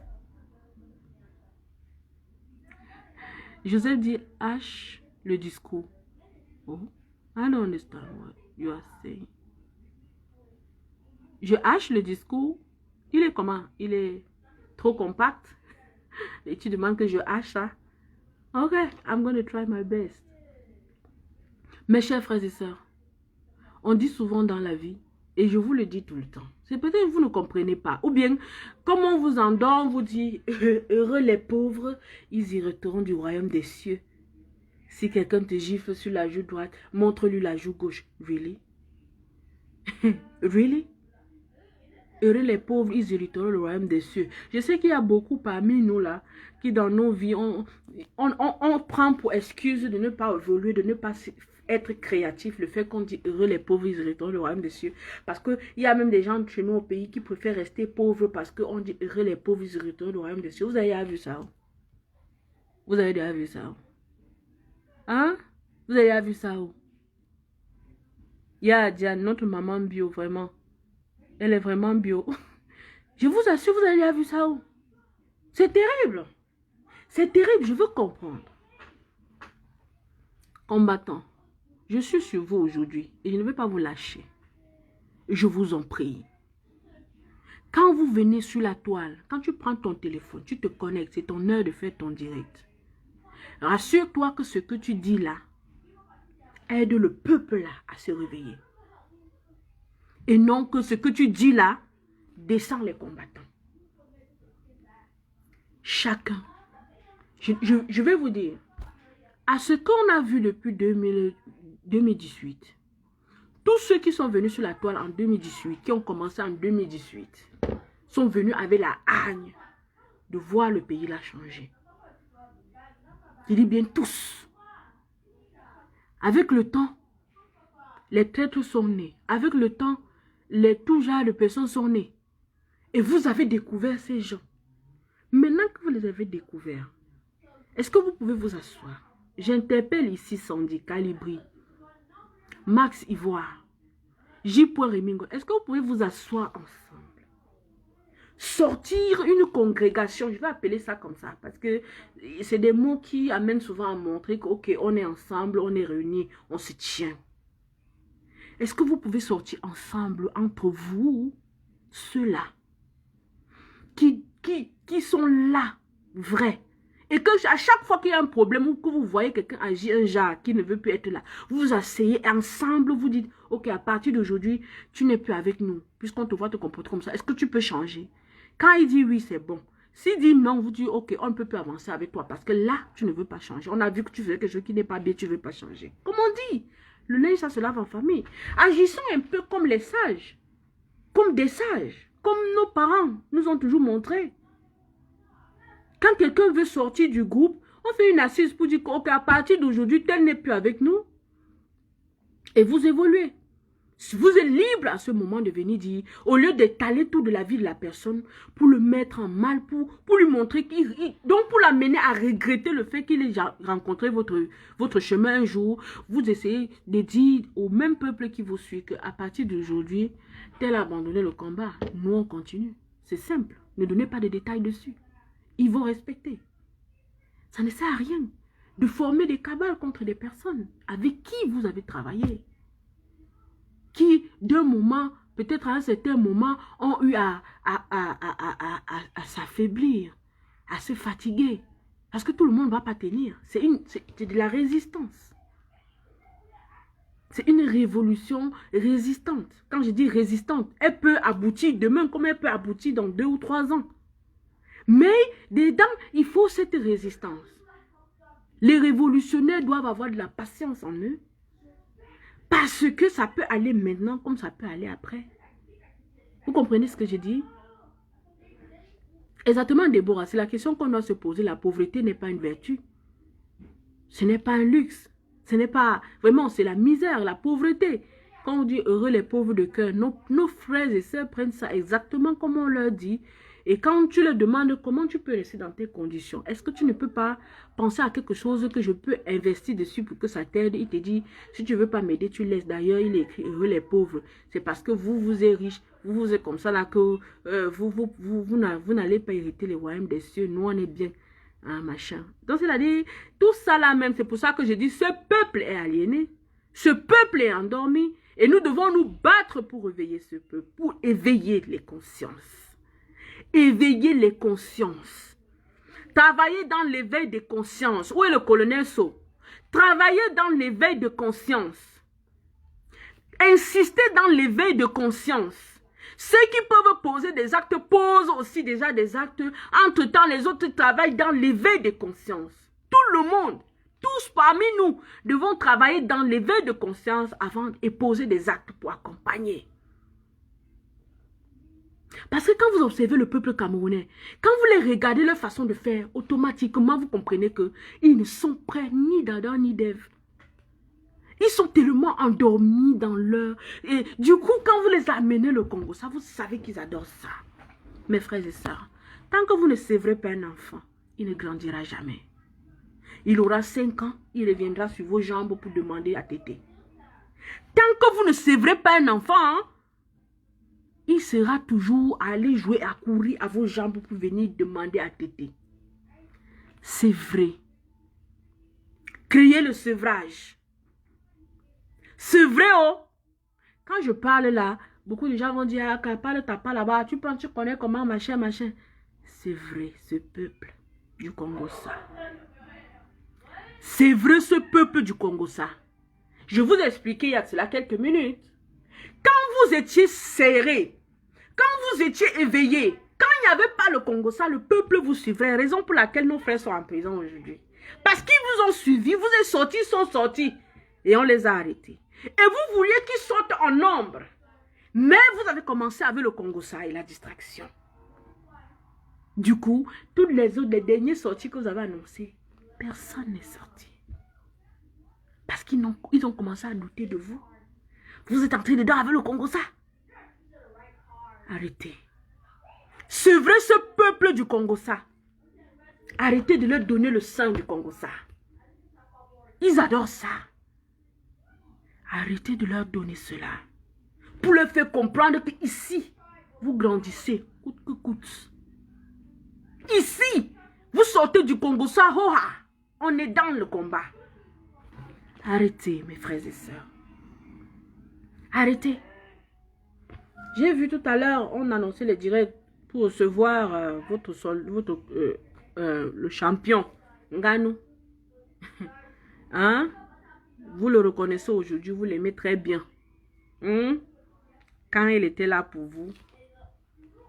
Joseph dit, hache le discours. Oh, I don't understand what you are saying. Je hache le discours. Il est comment? Il est trop compact. Et tu demandes que je hache ça. Ok, I'm going to try my best. Mes chers frères et sœurs, on dit souvent dans la vie, et je vous le dis tout le temps, c'est peut-être que vous ne comprenez pas. Ou bien, comme on vous endort, on vous dit, heureux les pauvres, ils hériteront du royaume des cieux. Si quelqu'un te gifle sur la joue droite, montre-lui la joue gauche. Really? Really? Heureux les pauvres, ils hériteront le royaume des cieux. Je sais qu'il y a beaucoup parmi nous là, qui dans nos vies, on prend pour excuse de ne pas évoluer, de ne pas être créatif, le fait qu'on dit heureux les pauvres, ils hériteront le royaume des cieux. Parce qu'il y a même des gens chez nous au pays qui préfèrent rester pauvres parce qu'on dit heureux les pauvres, ils hériteront le royaume des cieux. Vous avez déjà vu ça? Vous avez déjà vu ça? Hein? Vous avez déjà vu ça? Il y a Diane, notre maman bio, vraiment. Elle est vraiment bio. Je vous assure, vous avez déjà vu ça? C'est terrible. C'est terrible, je veux comprendre. Combattants, je suis sur vous aujourd'hui et je ne vais pas vous lâcher. Je vous en prie. Quand vous venez sur la toile, quand tu prends ton téléphone, tu te connectes, c'est ton heure de faire ton direct. Rassure-toi que ce que tu dis là aide le peuple là à se réveiller. Et non que ce que tu dis là descend les combattants. Chacun. Je vais vous dire, à ce qu'on a vu depuis 2018, tous ceux qui sont venus sur la toile en 2018, qui ont commencé en 2018, sont venus avec la hargne de voir le pays là changer. Je dis bien tous. Avec le temps, les traîtres sont nés. Avec le temps, tout genre de personnes sont nées. Et vous avez découvert ces gens. Maintenant que vous les avez découverts, est-ce que vous pouvez vous asseoir? J'interpelle ici Sandy, Calibri, Max Ivoire, J. Remingo. Est-ce que vous pouvez vous asseoir ensemble? Sortir une congrégation, je vais appeler ça comme ça, parce que c'est des mots qui amènent souvent à montrer que, on est ensemble, on est réunis, on se tient. Est-ce que vous pouvez sortir ensemble entre vous, ceux-là, qui sont là, vrais, et que à chaque fois qu'il y a un problème ou que vous voyez quelqu'un agir un genre qui ne veut plus être là, vous vous asseyez ensemble, vous dites, ok, à partir d'aujourd'hui, tu n'es plus avec nous, puisqu'on te voit te comporter comme ça, est-ce que tu peux changer? Quand il dit oui, c'est bon. S'il dit non, vous dites, ok, on ne peut plus avancer avec toi, parce que là, tu ne veux pas changer. On a vu que tu faisais quelque chose qui n'est pas bien, tu ne veux pas changer. Comme on dit, le linge, ça se lave en famille. Agissons un peu comme les sages, comme des sages, comme nos parents nous ont toujours montré. Quand quelqu'un veut sortir du groupe, on fait une assise pour dire qu'à partir d'aujourd'hui, tel n'est plus avec nous. Et vous évoluez. Vous êtes libre à ce moment de venir dire, au lieu d'étaler tout de la vie de la personne, pour le mettre en mal, pour lui montrer donc pour l'amener à regretter le fait qu'il ait rencontré votre chemin un jour, vous essayez de dire au même peuple qui vous suit qu'à partir d'aujourd'hui, tel a abandonné le combat, nous on continue. C'est simple, ne donnez pas de détails dessus. Ils vont respecter. Ça ne sert à rien de former des cabales contre des personnes avec qui vous avez travaillé. Qui, d'un moment, peut-être à un certain moment, ont eu à s'affaiblir, à se fatiguer. Parce que tout le monde ne va pas tenir. C'est de la résistance. C'est une révolution résistante. Quand je dis résistante, elle peut aboutir demain comme elle peut aboutir dans 2 ou 3 ans. Mais dedans, il faut cette résistance. Les révolutionnaires doivent avoir de la patience en eux. Parce que ça peut aller maintenant comme ça peut aller après. Vous comprenez ce que je dis? Exactement, Déborah, c'est la question qu'on doit se poser. La pauvreté n'est pas une vertu. Ce n'est pas un luxe. Ce n'est pas... Vraiment, c'est la misère, la pauvreté. Quand on dit heureux les pauvres de cœur, nos frères et sœurs prennent ça exactement comme on leur dit. Et quand tu leur demandes comment tu peux rester dans tes conditions, est-ce que tu ne peux pas penser à quelque chose que je peux investir dessus pour que ça t'aide? Il te dit, si tu ne veux pas m'aider, tu laisses. D'ailleurs, il est écrit heureux les pauvres. C'est parce que vous êtes riches, vous êtes comme ça là que vous n'allez pas hériter les royaumes des cieux. Nous, on est bien. Ah, machin. Donc, c'est-à-dire, tout ça là même, c'est pour ça que je dis, ce peuple est aliéné. Ce peuple est endormi. Et nous devons nous battre pour réveiller ce peuple, pour éveiller les consciences. Éveiller les consciences. Travailler dans l'éveil des consciences. Où est le colonel So? Travailler dans l'éveil de conscience. Insister dans l'éveil de conscience. Ceux qui peuvent poser des actes posent aussi déjà des actes. Entre-temps, les autres travaillent dans l'éveil de conscience. Tout le monde. Tous parmi nous devons travailler dans l'éveil de conscience avant et poser des actes pour accompagner. Parce que quand vous observez le peuple camerounais, quand vous les regardez leur façon de faire, automatiquement vous comprenez qu'ils ne sont prêts ni d'Adam ni d'Ève. Ils sont tellement endormis dans leur... Et du coup, quand vous les amenez le Congo, ça, vous savez qu'ils adorent ça. Mes frères et sœurs, tant que vous ne sévrez pas un enfant, il ne grandira jamais. Il aura 5 ans, il reviendra sur vos jambes pour demander à téter. Tant que vous ne sévrez pas un enfant, hein, il sera toujours à aller jouer, à courir à vos jambes pour venir demander à téter. C'est vrai. Créez le sevrage. C'est vrai, oh. Quand je parle là, beaucoup de gens vont dire, ah, parle ta pas là-bas, tu penses, tu connais comment, machin, machin. C'est vrai, ce peuple du Congo, ça. C'est vrai, ce peuple du Congo, ça. Je vous ai expliqué il y a cela quelques minutes. Quand vous étiez serrés, quand vous étiez éveillés, quand il n'y avait pas le Congo, ça, le peuple vous suivrait. Raison pour laquelle nos frères sont en prison aujourd'hui. Parce qu'ils vous ont suivi, vous êtes sortis, ils sont sortis. Et on les a arrêtés. Et vous vouliez qu'ils sortent en nombre. Mais vous avez commencé avec le Congo, ça, et la distraction. Du coup, toutes les autres, les derniers sorties que vous avez annoncées, personne n'est sorti. Parce qu'ils ont commencé à douter de vous. Vous êtes entrés dedans avec le Congo, ça. Arrêtez. C'est vrai, ce peuple du Congo, ça. Arrêtez de leur donner le sang du Congo, ça. Ils adorent ça. Arrêtez de leur donner cela. Pour leur faire comprendre qu'ici, vous grandissez, coûte que coûte. Ici, vous sortez du Congo, ça, hoha. On est dans le combat. Arrêtez, mes frères et sœurs. Arrêtez. J'ai vu tout à l'heure, on annonçait les directs pour recevoir le champion, Ngannou. Hein? Vous le reconnaissez aujourd'hui, vous l'aimez très bien. Quand il était là pour vous,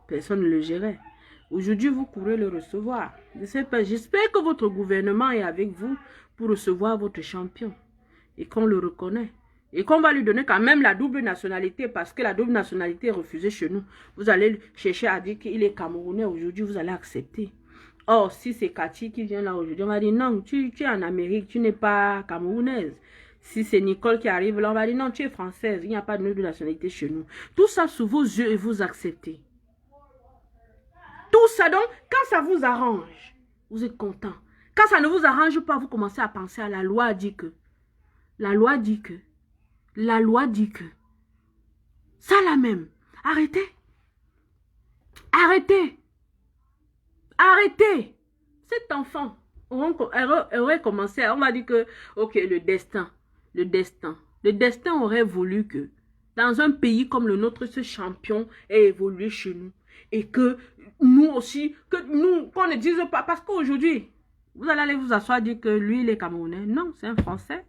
personne ne le gérait. Aujourd'hui, vous courez le recevoir. J'espère que votre gouvernement est avec vous pour recevoir votre champion. Et qu'on le reconnaît. Et qu'on va lui donner quand même la double nationalité. Parce que la double nationalité est refusée chez nous. Vous allez chercher à dire qu'il est camerounais. Aujourd'hui, vous allez accepter. Or, si c'est Cathy qui vient là aujourd'hui, on va dire non, tu es en Amérique, tu n'es pas camerounaise. Si c'est Nicole qui arrive là, on va dire non, tu es française. Il n'y a pas de double nationalité chez nous. Tout ça sous vos yeux et vous acceptez. Tout ça donc, quand ça vous arrange, vous êtes content. Quand ça ne vous arrange pas, vous commencez à penser à la loi dit que. La loi dit que. La loi dit que. Ça là même. Arrêtez. Arrêtez. Arrêtez. Cet enfant aurait commencé, on va dire que, ok, le destin aurait voulu que, dans un pays comme le nôtre, ce champion ait évolué chez nous. Et que nous aussi, qu'on ne dise pas, parce qu'aujourd'hui, vous allez aller vous asseoir et dire que lui, il est camerounais. Non, c'est un Français.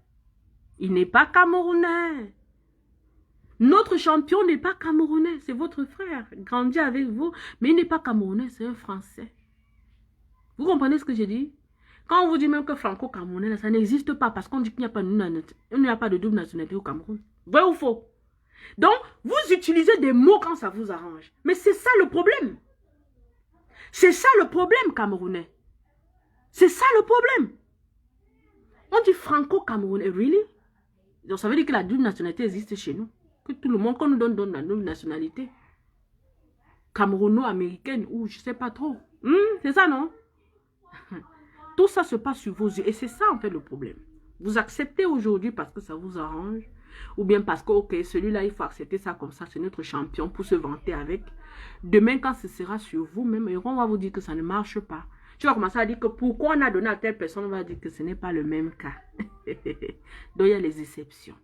Il n'est pas camerounais. Notre champion n'est pas camerounais. C'est votre frère. Il grandit avec vous. Mais il n'est pas camerounais. C'est un Français. Vous comprenez ce que je dis? Quand on vous dit même que franco-camerounais, ça n'existe pas. Parce qu'on dit qu'il n'y a pas de double nationalité au Cameroun. Vrai ou faux? Donc, vous utilisez des mots quand ça vous arrange. Mais c'est ça le problème. C'est ça le problème, camerounais. C'est ça le problème. On dit franco-camerounais. Really? Donc, ça veut dire que la double nationalité existe chez nous. Que tout le monde, qu'on nous donne la double nationalité. camerouno-américaine ou je ne sais pas trop. C'est ça, non? Tout ça se passe sur vos yeux. Et c'est ça, en fait, le problème. Vous acceptez aujourd'hui parce que ça vous arrange. Ou bien parce que, ok, celui-là, il faut accepter ça comme ça. C'est notre champion pour se vanter avec. Demain, quand ce sera sur vous-même, on va vous dire que ça ne marche pas. Tu vas commencer à dire que pourquoi on a donné à telle personne, on va dire que ce n'est pas le même cas. Donc, il y a les exceptions.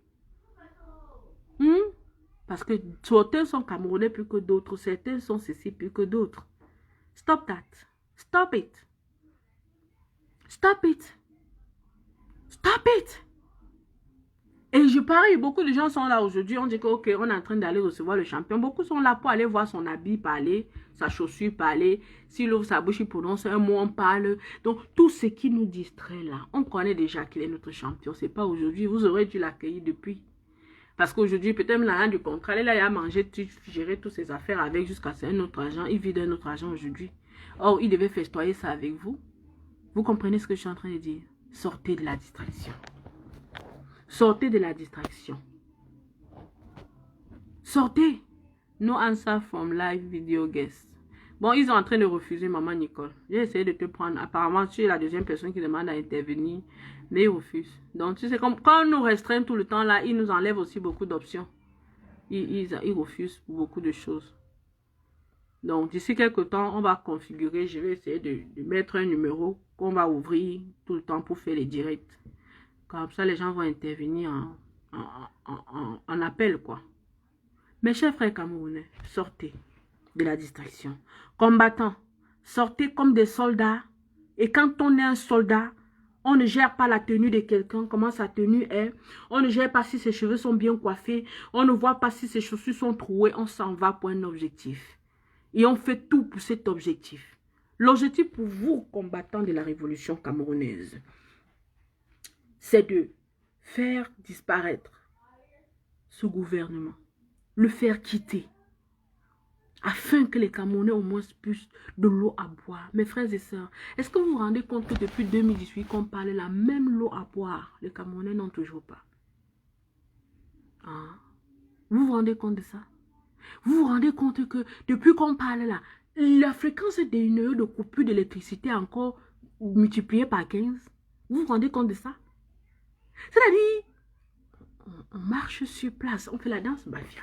Parce que certains sont camerounais plus que d'autres. Certains sont ceci plus que d'autres. Stop that. Stop it. Stop it. Stop it. Et je parie, beaucoup de gens sont là aujourd'hui. On dit que, ok, on est en train d'aller recevoir le champion. Beaucoup sont là pour aller voir son habit parler, sa chaussure parler. S'il ouvre sa bouche, il prononce un mot, on parle. Donc, tout ce qui nous distrait là, on connaît déjà qu'il est notre champion. C'est pas aujourd'hui. Vous aurez dû l'accueillir depuis. Parce qu'aujourd'hui, peut-être l'agent du contrat, il a mangé, gérer toutes ses affaires avec jusqu'à c'est un autre agent. Il vit d'un autre agent aujourd'hui. Or, il devait festoyer ça avec vous. Vous comprenez ce que je suis en train de dire? Sortez de la distraction. Sortez de la distraction. Sortez. No answer from live video guest. Bon, ils sont en train de refuser, maman Nicole. J'ai essayé de te prendre. Apparemment, tu es la deuxième personne qui demande à intervenir. Mais ils refusent. Donc, tu sais, quand on nous restreint tout le temps là, ils nous enlèvent aussi beaucoup d'options. Ils refusent beaucoup de choses. Donc, d'ici quelques temps, on va configurer. Je vais essayer de mettre un numéro qu'on va ouvrir tout le temps pour faire les directs. Comme ça, les gens vont intervenir en appel, quoi. Mes chers frères camerounais, sortez de la distraction. Combattants, sortez comme des soldats. Et quand on est un soldat, on ne gère pas la tenue de quelqu'un, comment sa tenue est. On ne gère pas si ses cheveux sont bien coiffés. On ne voit pas si ses chaussures sont trouées. On s'en va pour un objectif. Et on fait tout pour cet objectif. L'objectif pour vous, combattants de la révolution camerounaise, c'est de faire disparaître ce gouvernement, le faire quitter, afin que les Camerounais au moins puissent de l'eau à boire. Mes frères et sœurs, est-ce que vous vous rendez compte que depuis 2018 qu'on parle la même l'eau à boire, les Camerounais n'ont toujours pas? Hein? Vous vous rendez compte de ça? Vous vous rendez compte que depuis qu'on parle là, la fréquence d'une heure de coupure d'électricité est encore multipliée par 15? Vous vous rendez compte de ça? C'est-à-dire, on marche sur place, on fait la danse bafia.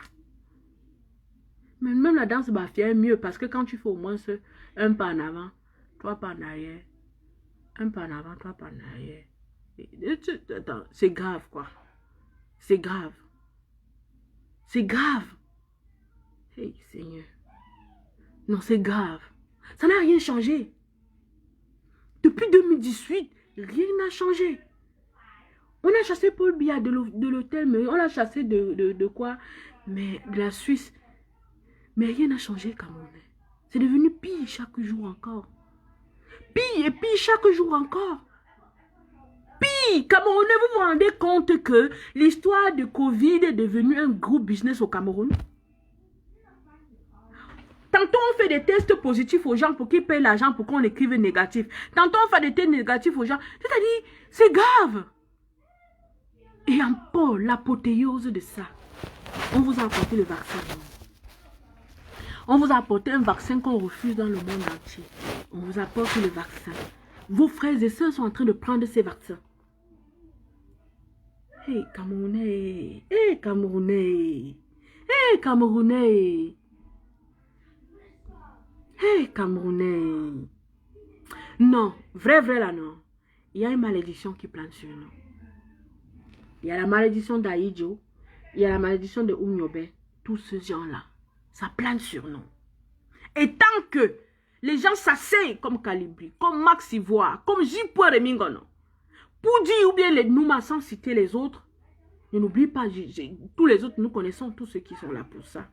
Mais même la danse bafia est mieux parce que quand tu fais au moins un pas en avant, trois pas en arrière, un pas en avant, trois pas en arrière. C'est grave quoi. C'est grave. C'est grave. Hey Seigneur. Non, c'est grave. Ça n'a rien changé. Depuis 2018, rien n'a changé. On a chassé Paul Biya de l'hôtel, mais on l'a chassé de quoi? Mais de la Suisse. Mais rien n'a changé, Camerounais. C'est devenu pire chaque jour encore. Pire et pire chaque jour encore. Pire, Camerounais, vous vous rendez compte que l'histoire de Covid est devenue un gros business au Cameroun? Tantôt on fait des tests positifs aux gens pour qu'ils payent l'argent pour qu'on écrive négatif. Tantôt on fait des tests négatifs aux gens. C'est-à-dire, c'est grave. Et encore, l'apothéose de ça. On vous a apporté le vaccin. On vous a apporté un vaccin qu'on refuse dans le monde entier. On vous apporte le vaccin. Vos frères et sœurs sont en train de prendre ces vaccins. Hey Camerounais. Hey Camerounais. Hey Camerounais. Hey Camerounais. Non, vrai là non. Il y a une malédiction qui plane sur nous. Il y a la malédiction d'Aïdjo. Il y a la malédiction de Oumyobe. Tous ces gens-là, ça plane sur nous. Et tant que les gens s'asseyent comme Calibri, comme Max Ivoire, comme J.P. Remingono, pour dire ou bien les Nouma sans citer les autres, ne n'oublie pas, tous les autres, nous connaissons tous ceux qui sont là pour ça,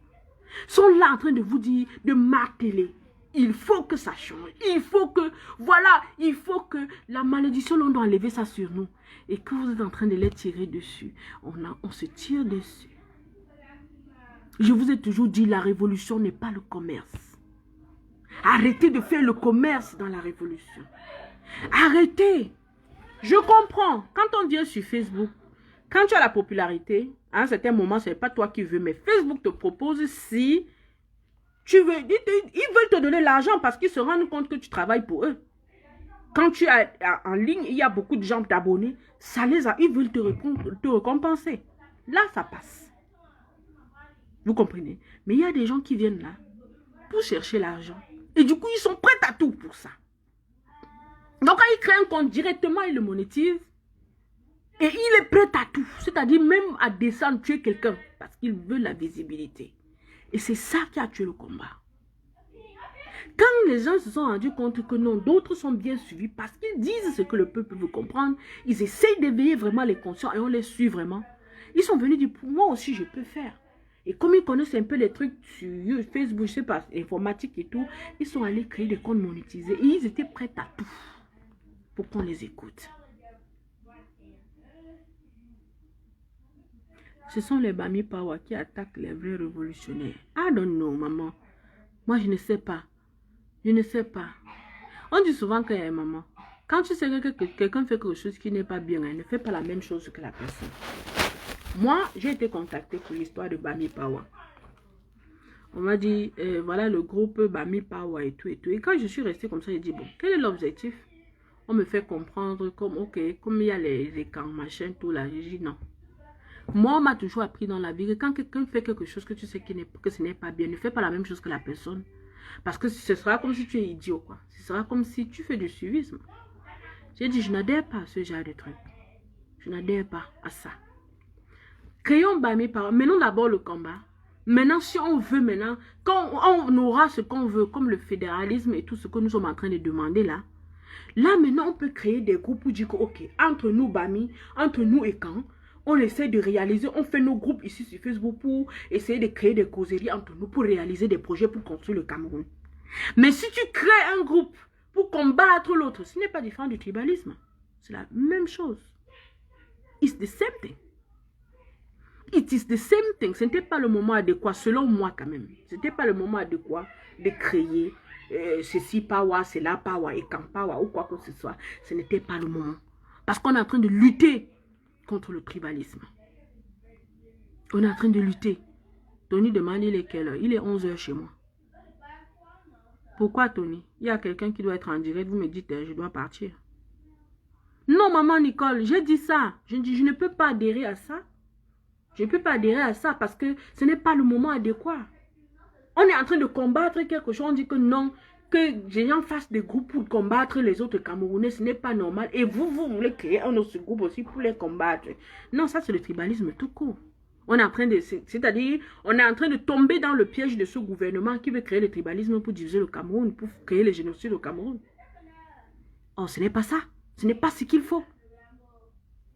sont là en train de vous dire, de marteler. Il faut que ça change. Il faut que, voilà, il faut que la malédiction, on doit enlever ça sur nous. Et que vous êtes en train de les tirer dessus. On se tire dessus. Je vous ai toujours dit, la révolution n'est pas le commerce. Arrêtez de faire le commerce dans la révolution. Arrêtez. Je comprends. Quand on vient sur Facebook, quand tu as la popularité, à un certain moment, ce n'est pas toi qui veux, mais Facebook te propose si Ils veulent te donner l'argent parce qu'ils se rendent compte que tu travailles pour eux. Quand tu es en ligne, il y a beaucoup de gens d'abonnés. Ils veulent te récompenser. Là, ça passe. Vous comprenez? Mais il y a des gens qui viennent là pour chercher l'argent. Et du coup, ils sont prêts à tout pour ça. Donc, quand ils créent un compte directement, ils le monétisent. Et il est prêt à tout. C'est-à-dire même à descendre, tuer quelqu'un. Parce qu'il veut la visibilité. Et c'est ça qui a tué le combat. Quand les gens se sont rendus compte que non, d'autres sont bien suivis parce qu'ils disent ce que le peuple veut comprendre, ils essayent d'éveiller vraiment les conscients et on les suit vraiment. Ils sont venus dire, pour moi aussi, je peux faire. Et comme ils connaissent un peu les trucs sur Facebook, je sais pas, informatique et tout, ils sont allés créer des comptes monétisés et ils étaient prêts à tout pour qu'on les écoute. Ce sont les Bami Power qui attaquent les vrais révolutionnaires. I don't know, maman. Moi, je ne sais pas. Je ne sais pas. On dit souvent que, maman, quand tu sais que quelqu'un fait quelque chose qui n'est pas bien, elle ne fait pas la même chose que la personne. Moi, j'ai été contactée pour l'histoire de Bami Power. On m'a dit, voilà le groupe Bami Power et tout et tout. Et quand je suis restée comme ça, j'ai dit, bon, quel est l'objectif? On me fait comprendre comme, ok, comme il y a les écrans, machin, tout là. J'ai dit non. Moi, on m'a toujours appris dans la vie que quand quelqu'un fait quelque chose que tu sais que ce n'est pas bien, ne fais pas la même chose que la personne. Parce que ce sera comme si tu es idiot, quoi. Ce sera comme si tu fais du suivisme. J'ai dit, je n'adhère pas à ce genre de truc. Je n'adhère pas à ça. Créons Bami Power. Menons d'abord le combat. Maintenant, si on veut maintenant, quand on aura ce qu'on veut, comme le fédéralisme et tout ce que nous sommes en train de demander là, maintenant, on peut créer des groupes pour dire que, ok, entre nous, Bami, entre nous et quand, on essaie de réaliser, on fait nos groupes ici sur Facebook pour essayer de créer des causeries entre nous, pour réaliser des projets pour construire le Cameroun. Mais si tu crées un groupe pour combattre l'autre, ce n'est pas différent du tribalisme. C'est la même chose. It's the same thing. It is the same thing. Ce n'était pas le moment adéquat, selon moi quand même. Ce n'était pas le moment adéquat de créer ceci power, cela power, et quand power ou quoi que ce soit. Ce n'était pas le moment. Parce qu'on est en train de lutter contre le tribalisme. On est en train de lutter. Tony demande il est quelle heure? Il est 11 h chez moi. Pourquoi Tony? Il y a quelqu'un qui doit être en direct. Vous me dites, je dois partir. Non, maman Nicole, j'ai dit ça. Je ne peux pas adhérer à ça. Je ne peux pas adhérer à ça parce que ce n'est pas le moment adéquat. On est en train de combattre quelque chose. On dit que non, que les gens fassent des groupes pour combattre les autres Camerounais. Ce n'est pas normal. Et vous voulez créer un autre groupe aussi pour les combattre. Non, ça c'est le tribalisme tout court. On est en train de, c'est-à-dire, on est en train de tomber dans le piège de ce gouvernement qui veut créer le tribalisme pour diviser le Cameroun, pour créer le génocide au Cameroun. Oh, ce n'est pas ça. Ce n'est pas ce qu'il faut.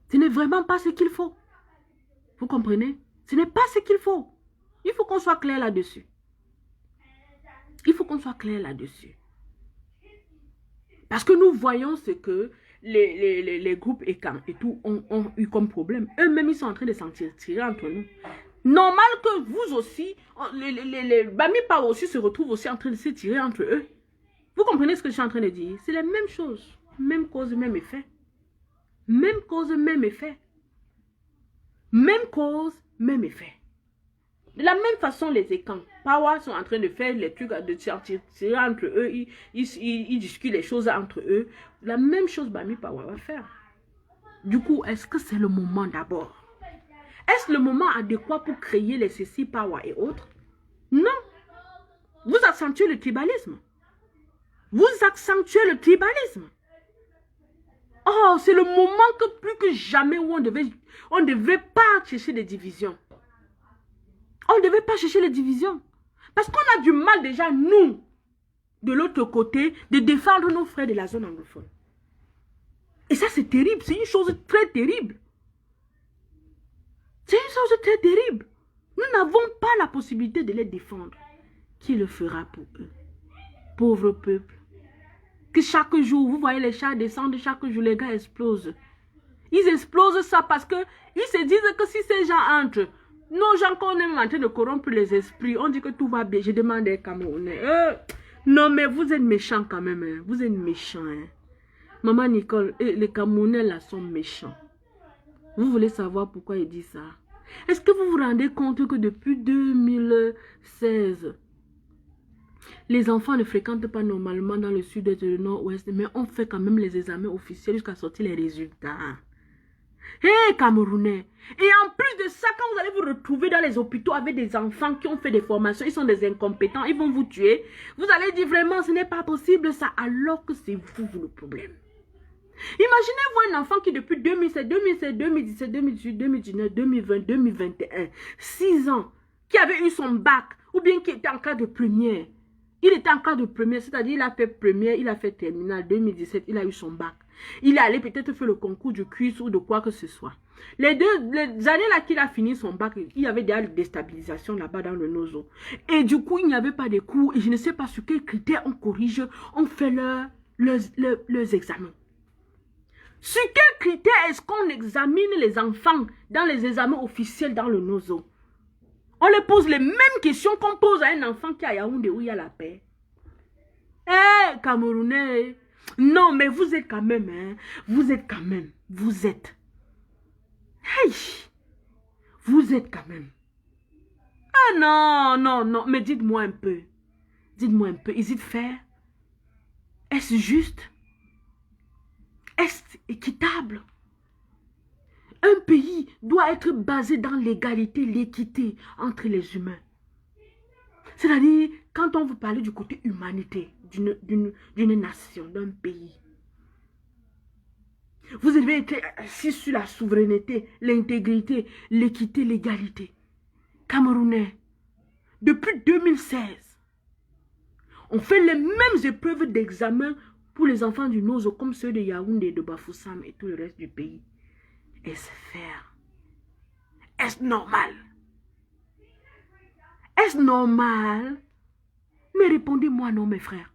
Ce n'est vraiment pas ce qu'il faut. Vous comprenez? Ce n'est pas ce qu'il faut. Il faut qu'on soit clair là-dessus. Il faut qu'on soit clair là-dessus. Parce que nous voyons ce que les groupes et tout ont eu comme problème. Eux-mêmes, ils sont en train de s'en tirer entre nous. Normal que vous aussi, les Bami Power aussi se retrouvent aussi en train de se tirer entre eux. Vous comprenez ce que je suis en train de dire? C'est la même chose. Même cause, même effet. Même cause, même effet. Même cause, même effet. De la même façon, les écrans Power sont en train de faire les trucs, de tirer entre eux. Ils discutent les choses entre eux. La même chose, Bami Power va faire. Du coup, est-ce que c'est le moment d'abord? Est-ce le moment adéquat pour créer les CC Power et autres? Non. Vous accentuez le tribalisme. Vous accentuez le tribalisme. Oh, c'est le moment que plus que jamais où on ne devait pas chercher des divisions. On ne devait pas chercher les divisions. Parce qu'on a du mal déjà, nous, de l'autre côté, de défendre nos frères de la zone anglophone. Et ça, c'est terrible. C'est une chose très terrible. C'est une chose très terrible. Nous n'avons pas la possibilité de les défendre. Qui le fera pour eux? Pauvre peuple. Que chaque jour, vous voyez les chars descendre, chaque jour, les gars explosent. Ils explosent ça parce qu'ils se disent que si ces gens entrent, nos gens qu'on est en train de corrompre les esprits, on dit que tout va bien. Je demande aux Camerounais. Non, mais vous êtes méchants quand même. Hein. Vous êtes méchants. Hein. Maman Nicole, les Camerounais là sont méchants. Vous voulez savoir pourquoi il dit ça? Est-ce que vous vous rendez compte que depuis 2016, Les enfants ne fréquentent pas normalement dans le sud-est et le nord-ouest, mais on fait quand même les examens officiels jusqu'à sortir les résultats. Hé, Camerounais! Et en plus de ça, quand vous allez vous retrouver dans les hôpitaux avec des enfants qui ont fait des formations, ils sont des incompétents, ils vont vous tuer. Vous allez dire vraiment, ce n'est pas possible ça, alors que c'est vous le problème. Imaginez-vous un enfant qui depuis 2007, 2016, 2017, 2018, 2019, 2020, 2021, 6 ans, qui avait eu son bac, ou bien qui était en classe de première. Il était en classe de première, c'est-à-dire il a fait première, il a fait terminale, 2017, il a eu son bac. Il est allé peut-être faire le concours du quiz ou de quoi que ce soit. Les années là qu'il a fini son bac, il y avait déjà une déstabilisation là-bas dans le nozo. Et du coup, il n'y avait pas de cours. Et je ne sais pas sur quels critères on corrige, on fait leurs examens. Sur quels critères est-ce qu'on examine les enfants dans les examens officiels dans le nozo? On leur pose les mêmes questions qu'on pose à un enfant qui est à Yaoundé où il y a la paix. Eh, Camerounais! Non, mais vous êtes quand même, hein. Vous êtes quand même. Vous êtes. Hey! Vous êtes quand même. Ah non, non, non. Mais dites-moi un peu. Dites-moi un peu. Is-it fair? Est-ce juste? Est-ce équitable? Un pays doit être basé dans l'égalité, l'équité entre les humains. C'est-à-dire, quand on veut parler du côté humanité d'une nation, d'un pays, vous devez être assis sur la souveraineté, l'intégrité, l'équité, l'égalité. Camerounais, depuis 2016, on fait les mêmes épreuves d'examen pour les enfants du Nozo comme ceux de Yaoundé, de Bafoussam et tout le reste du pays. Est-ce faire? Est-ce normal? Est-ce normal? Mais répondez-moi non, mes frères.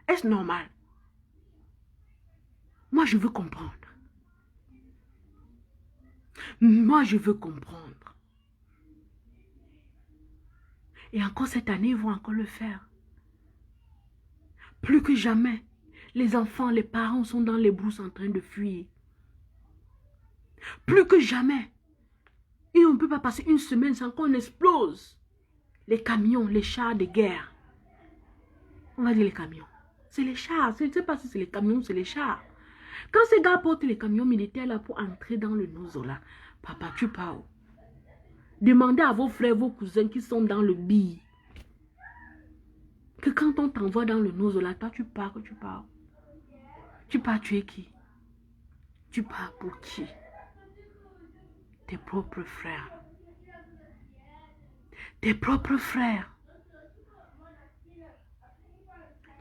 Est-ce normal? Moi, je veux comprendre. Moi, je veux comprendre. Et encore cette année, ils vont encore le faire. Plus que jamais, les enfants, les parents sont dans les brousses en train de fuir. Plus que jamais. Et on ne peut pas passer une semaine sans qu'on explose les camions, les chars de guerre. On va dire les camions. C'est les chars. Je ne sais pas si c'est les camions ou c'est les chars. Quand ces gars portent les camions militaires là pour entrer dans le Nozo là, papa, tu pars où? Demandez à vos frères, vos cousins qui sont dans le billet. Que quand on t'envoie dans le Nozo là, toi tu pars, tu pars. Tu pars tuer qui? Tu pars pour qui? Tes propres frères. Tes propres frères.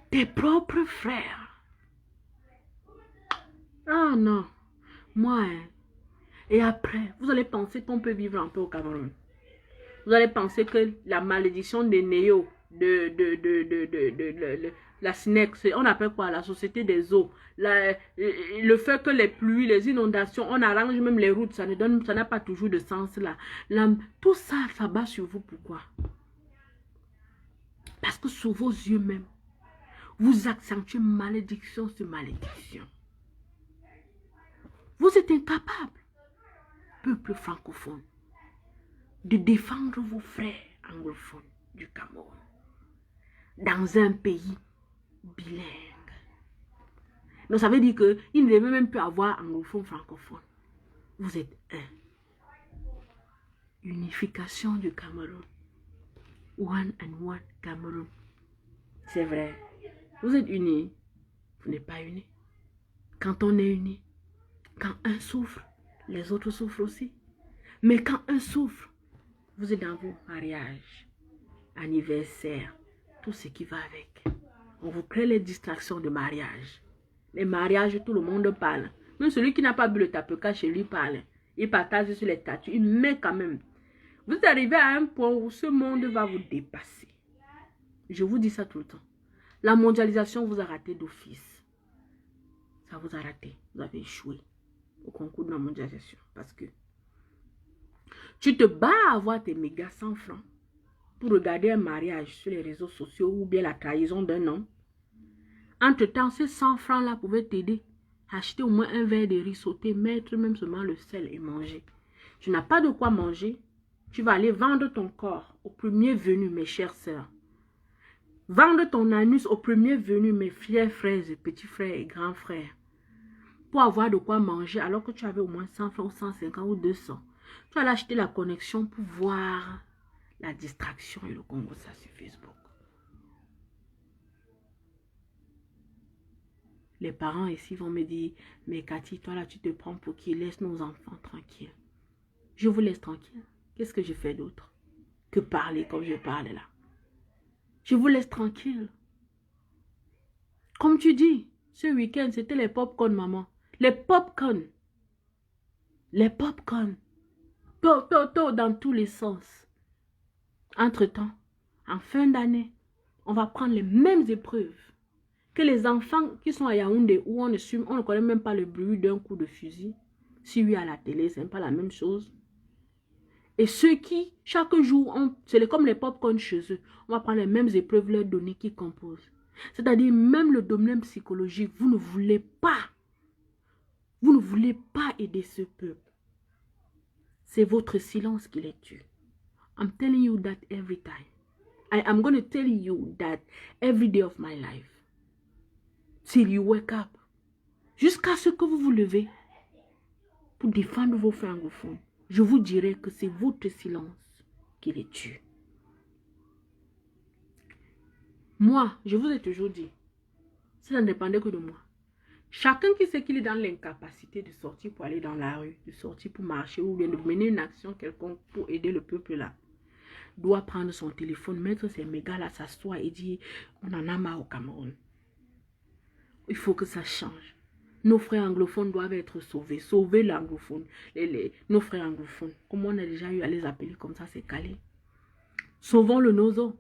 Tes propres frères. Ah non. Moi, hein. Et après, vous allez penser qu'on peut vivre un peu au Cameroun. Vous allez penser que la malédiction des néos, la SNEX, on appelle quoi? La société des eaux. Le fait que les pluies, les inondations, on arrange même les routes, ça n'a pas toujours de sens là. Tout ça, ça bat sur vous. Pourquoi? Parce que sous vos yeux même, vous accentuez malédiction sur malédiction. Vous êtes incapable, peuple francophone, de défendre vos frères anglophones du Cameroun dans un pays bilingue. Donc ça veut dire qu'il ne devait même plus avoir anglophone, francophone. Vous êtes un. Unification du Cameroun. One and one Cameroun. C'est vrai. Vous êtes unis. Vous n'êtes pas unis. Quand on est unis, quand un souffre, les autres souffrent aussi. Mais quand un souffre, vous êtes dans vos mariages, anniversaires, tout ce qui va avec. On vous crée les distractions de mariage. Les mariages, tout le monde parle. Même celui qui n'a pas bu le tapeka chez lui parle. Il partage sur les statuts. Il met quand même. Vous êtes arrivé à un point où ce monde va vous dépasser. Je vous dis ça tout le temps. La mondialisation vous a raté d'office. Ça vous a raté. Vous avez échoué au concours de la mondialisation. Parce que tu te bats à avoir tes méga 100 francs pour regarder un mariage sur les réseaux sociaux ou bien la trahison d'un homme. Entre-temps, ces 100 francs-là pouvaient t'aider à acheter au moins un verre de riz sauté, mettre même seulement le sel et manger. Tu n'as pas de quoi manger, tu vas aller vendre ton corps au premier venu, mes chères sœurs. Vendre ton anus au premier venu, mes fiers frères et petits frères et grands frères. Pour avoir de quoi manger alors que tu avais au moins 100 francs ou 150 ou 200. Tu allais acheter la connexion pour voir la distraction et le Congo ça sur Facebook. Les parents ici vont me dire, mais Cathy, toi là tu te prends pour qui? Laisse nos enfants tranquilles. Je vous laisse tranquille. Qu'est-ce que je fais d'autre que parler comme je parle là? Je vous laisse tranquille. Comme tu dis, ce week-end, c'était les pop-corn, maman. Les pop-corn. Les pop-corn. Dans tous les sens. Entre-temps, en fin d'année, on va prendre les mêmes épreuves que les enfants qui sont à Yaoundé où on ne connaît même pas le bruit d'un coup de fusil. Si oui, à la télé, ce n'est pas la même chose. Et ceux qui, chaque jour, c'est comme les pop-corn chez eux, on va prendre les mêmes épreuves, leurs données qui composent. C'est-à-dire, même le domaine psychologique, vous ne voulez pas aider ce peuple. C'est votre silence qui les tue. I'm telling you that every time. I am going to tell you that every day of my life. Till you wake up. Jusqu'à ce que vous vous levez pour défendre vos frères anglophones. Je vous dirai que c'est votre silence qui les tue. Moi, je vous ai toujours dit, ça ne dépendait que de moi. Chacun qui sait qu'il est dans l'incapacité de sortir pour aller dans la rue, de sortir pour marcher ou bien de mener une action quelconque pour aider le peuple là, doit prendre son téléphone, mettre ses mégas là, s'asseoir et dire, on en a marre au Cameroun. Il faut que ça change. Nos frères anglophones doivent être sauvés. Sauver l'anglophone. Nos frères anglophones. Comme on a déjà eu à les appeler comme ça, c'est calé. Sauvons le nozo.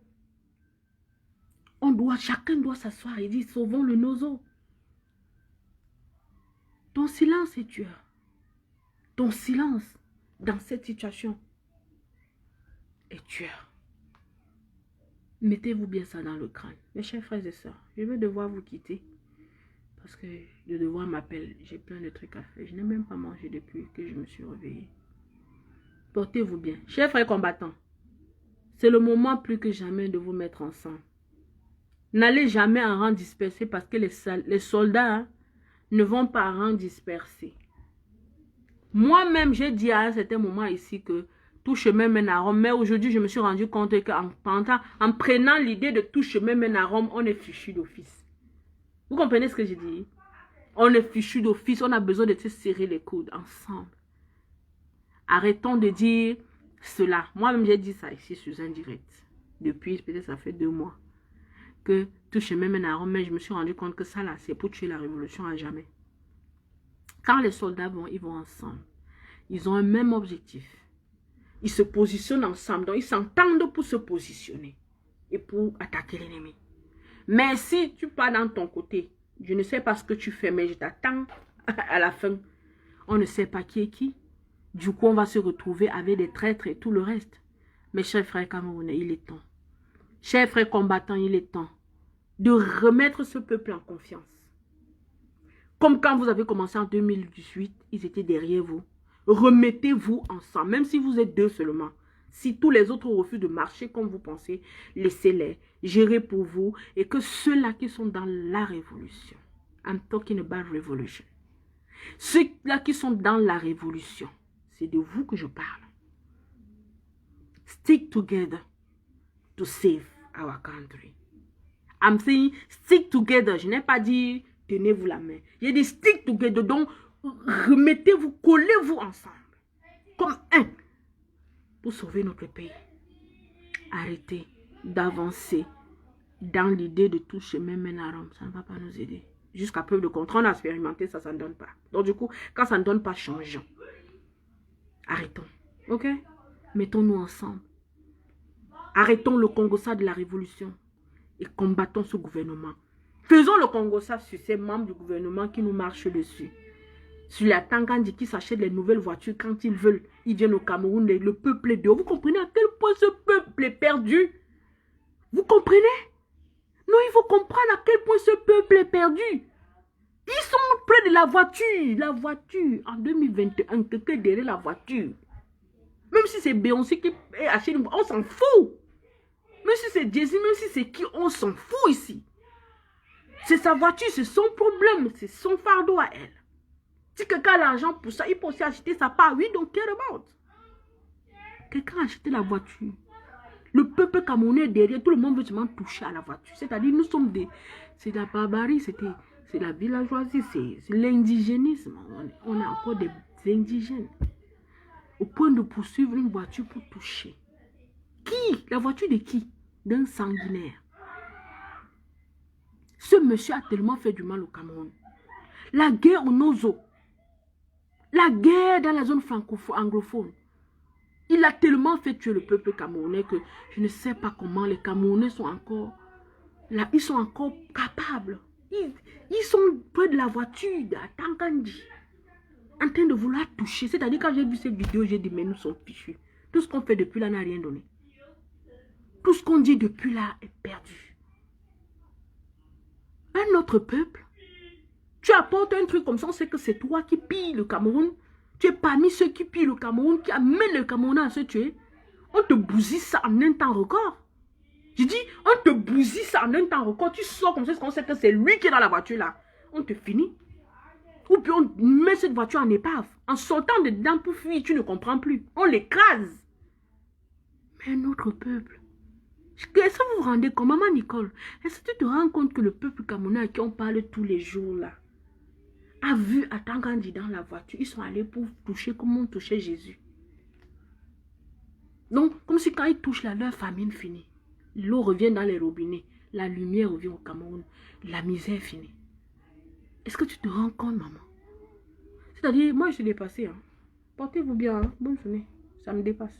Chacun doit s'asseoir et dire, sauvons le nozo. Ton silence est tueur. Ton silence dans cette situation est tueur. Mettez-vous bien ça dans le crâne. Mes chers frères et sœurs, je vais devoir vous quitter. Parce que le devoir m'appelle. J'ai plein de trucs à faire. Je n'ai même pas mangé depuis que je me suis réveillée. Portez-vous bien. Chers frères combattants, c'est le moment plus que jamais de vous mettre ensemble. N'allez jamais en rang dispersé parce que les soldats ne vont pas en rang dispersé. Moi-même, j'ai dit à un certain moment ici que tout chemin mène à Rome. Mais aujourd'hui, je me suis rendu compte qu'en prenant l'idée de tout chemin mène à Rome, on est fichu d'office. Vous comprenez ce que je dis? On est fichu d'office, on a besoin de se serrer les coudes ensemble. Arrêtons de dire cela. Moi-même, j'ai dit ça ici sur un direct. Depuis, peut-être ça fait 2 mois. Que tout chemin mène à Rome, mais je me suis rendu compte que ça là, c'est pour tuer la révolution à jamais. Quand les soldats vont, ils vont ensemble. Ils ont un même objectif. Ils se positionnent ensemble, donc ils s'entendent pour se positionner et pour attaquer l'ennemi. Mais si tu pars dans ton côté, je ne sais pas ce que tu fais, mais je t'attends à la fin. On ne sait pas qui est qui. Du coup, on va se retrouver avec des traîtres et tout le reste. Mes chers frères camerounais, il est temps. Chers frères combattants, il est temps de remettre ce peuple en confiance. Comme quand vous avez commencé en 2018, ils étaient derrière vous. Remettez-vous ensemble, même si vous êtes 2 seulement. Si tous les autres refusent de marcher comme vous pensez, laissez-les gérer pour vous. Et que ceux-là qui sont dans la révolution, I'm talking about revolution. Ceux-là qui sont dans la révolution, c'est de vous que je parle. Stick together to save our country. I'm saying stick together. Je n'ai pas dit tenez-vous la main. J'ai dit stick together. Donc, remettez-vous, collez-vous ensemble. Comme un. Pour sauver notre pays. Arrêtez d'avancer dans l'idée de tout chemin mène à Rome. Ça ne va pas nous aider. Jusqu'à preuve de contraire, on a expérimenté, ça ne donne pas. Donc du coup, quand ça ne donne pas, changeons. Arrêtons. Ok? Mettons-nous ensemble. Arrêtons le Congo-ça de la révolution. Et combattons ce gouvernement. Faisons le Congo-ça sur ces membres du gouvernement qui nous marchent dessus. Sur la Tangandi qui s'achètent les nouvelles voitures quand ils veulent. Ils viennent au Cameroun, le peuple est dehors. Vous comprenez à quel point ce peuple est perdu? Vous comprenez? Non, il faut comprendre à quel point ce peuple est perdu. Ils sont près de la voiture. La voiture, en 2021, quelqu'un derrière la voiture. Même si c'est Beyoncé qui achète une voiture, on s'en fout. Même si c'est Jésus, même si c'est qui, on s'en fout ici. C'est sa voiture, c'est son problème, c'est son fardeau à elle. Si quelqu'un a l'argent pour ça, il peut aussi acheter sa part. Oui, donc care about. Quelqu'un a acheté la voiture. Le peuple camerounais derrière, tout le monde veut seulement toucher à la voiture. C'est-à-dire, nous sommes des... C'est la barbarie, c'est la villageoisie, c'est l'indigénisme. On est encore des indigènes. Au point de poursuivre une voiture pour toucher. Qui? La voiture de qui? D'un sanguinaire. Ce monsieur a tellement fait du mal au Cameroun. La guerre au Nozo. La guerre dans la zone anglophone. Il a tellement fait tuer le peuple camerounais que je ne sais pas comment les Camerounais sont encore là. Ils sont encore capables. Ils sont près de la voiture à Tangandi. En train de vouloir toucher. C'est-à-dire quand j'ai vu cette vidéo, j'ai dit mais nous sommes fichus. Tout ce qu'on fait depuis là n'a rien donné. Tout ce qu'on dit depuis là est perdu. Un autre peuple. Tu apportes un truc comme ça, on sait que c'est toi qui pilles le Cameroun. Tu es parmi ceux qui pillent le Cameroun, qui amènent le Camerounais à se tuer. On te bousille ça en un temps record. Je dis, on te bousille ça en un temps record. Tu sors comme ça, on sait que c'est lui qui est dans la voiture là. On te finit. Ou puis on met cette voiture en épave. En sortant dedans pour fuir, tu ne comprends plus. On l'écrase. Mais un autre peuple. Est-ce que vous vous rendez compte, maman Nicole? Est-ce que tu te rends compte que le peuple camerounais à qui on parle tous les jours là a vu à Tangandi dans la voiture, ils sont allés pour toucher comme on touchait Jésus. Donc, comme si quand ils touchent là, leur famine finit. L'eau revient dans les robinets, la lumière revient au Cameroun, la misère finit. Est-ce que tu te rends compte, maman? C'est-à-dire, moi je suis dépassée. Hein. Portez-vous bien, hein. Bonne journée, ça me dépasse.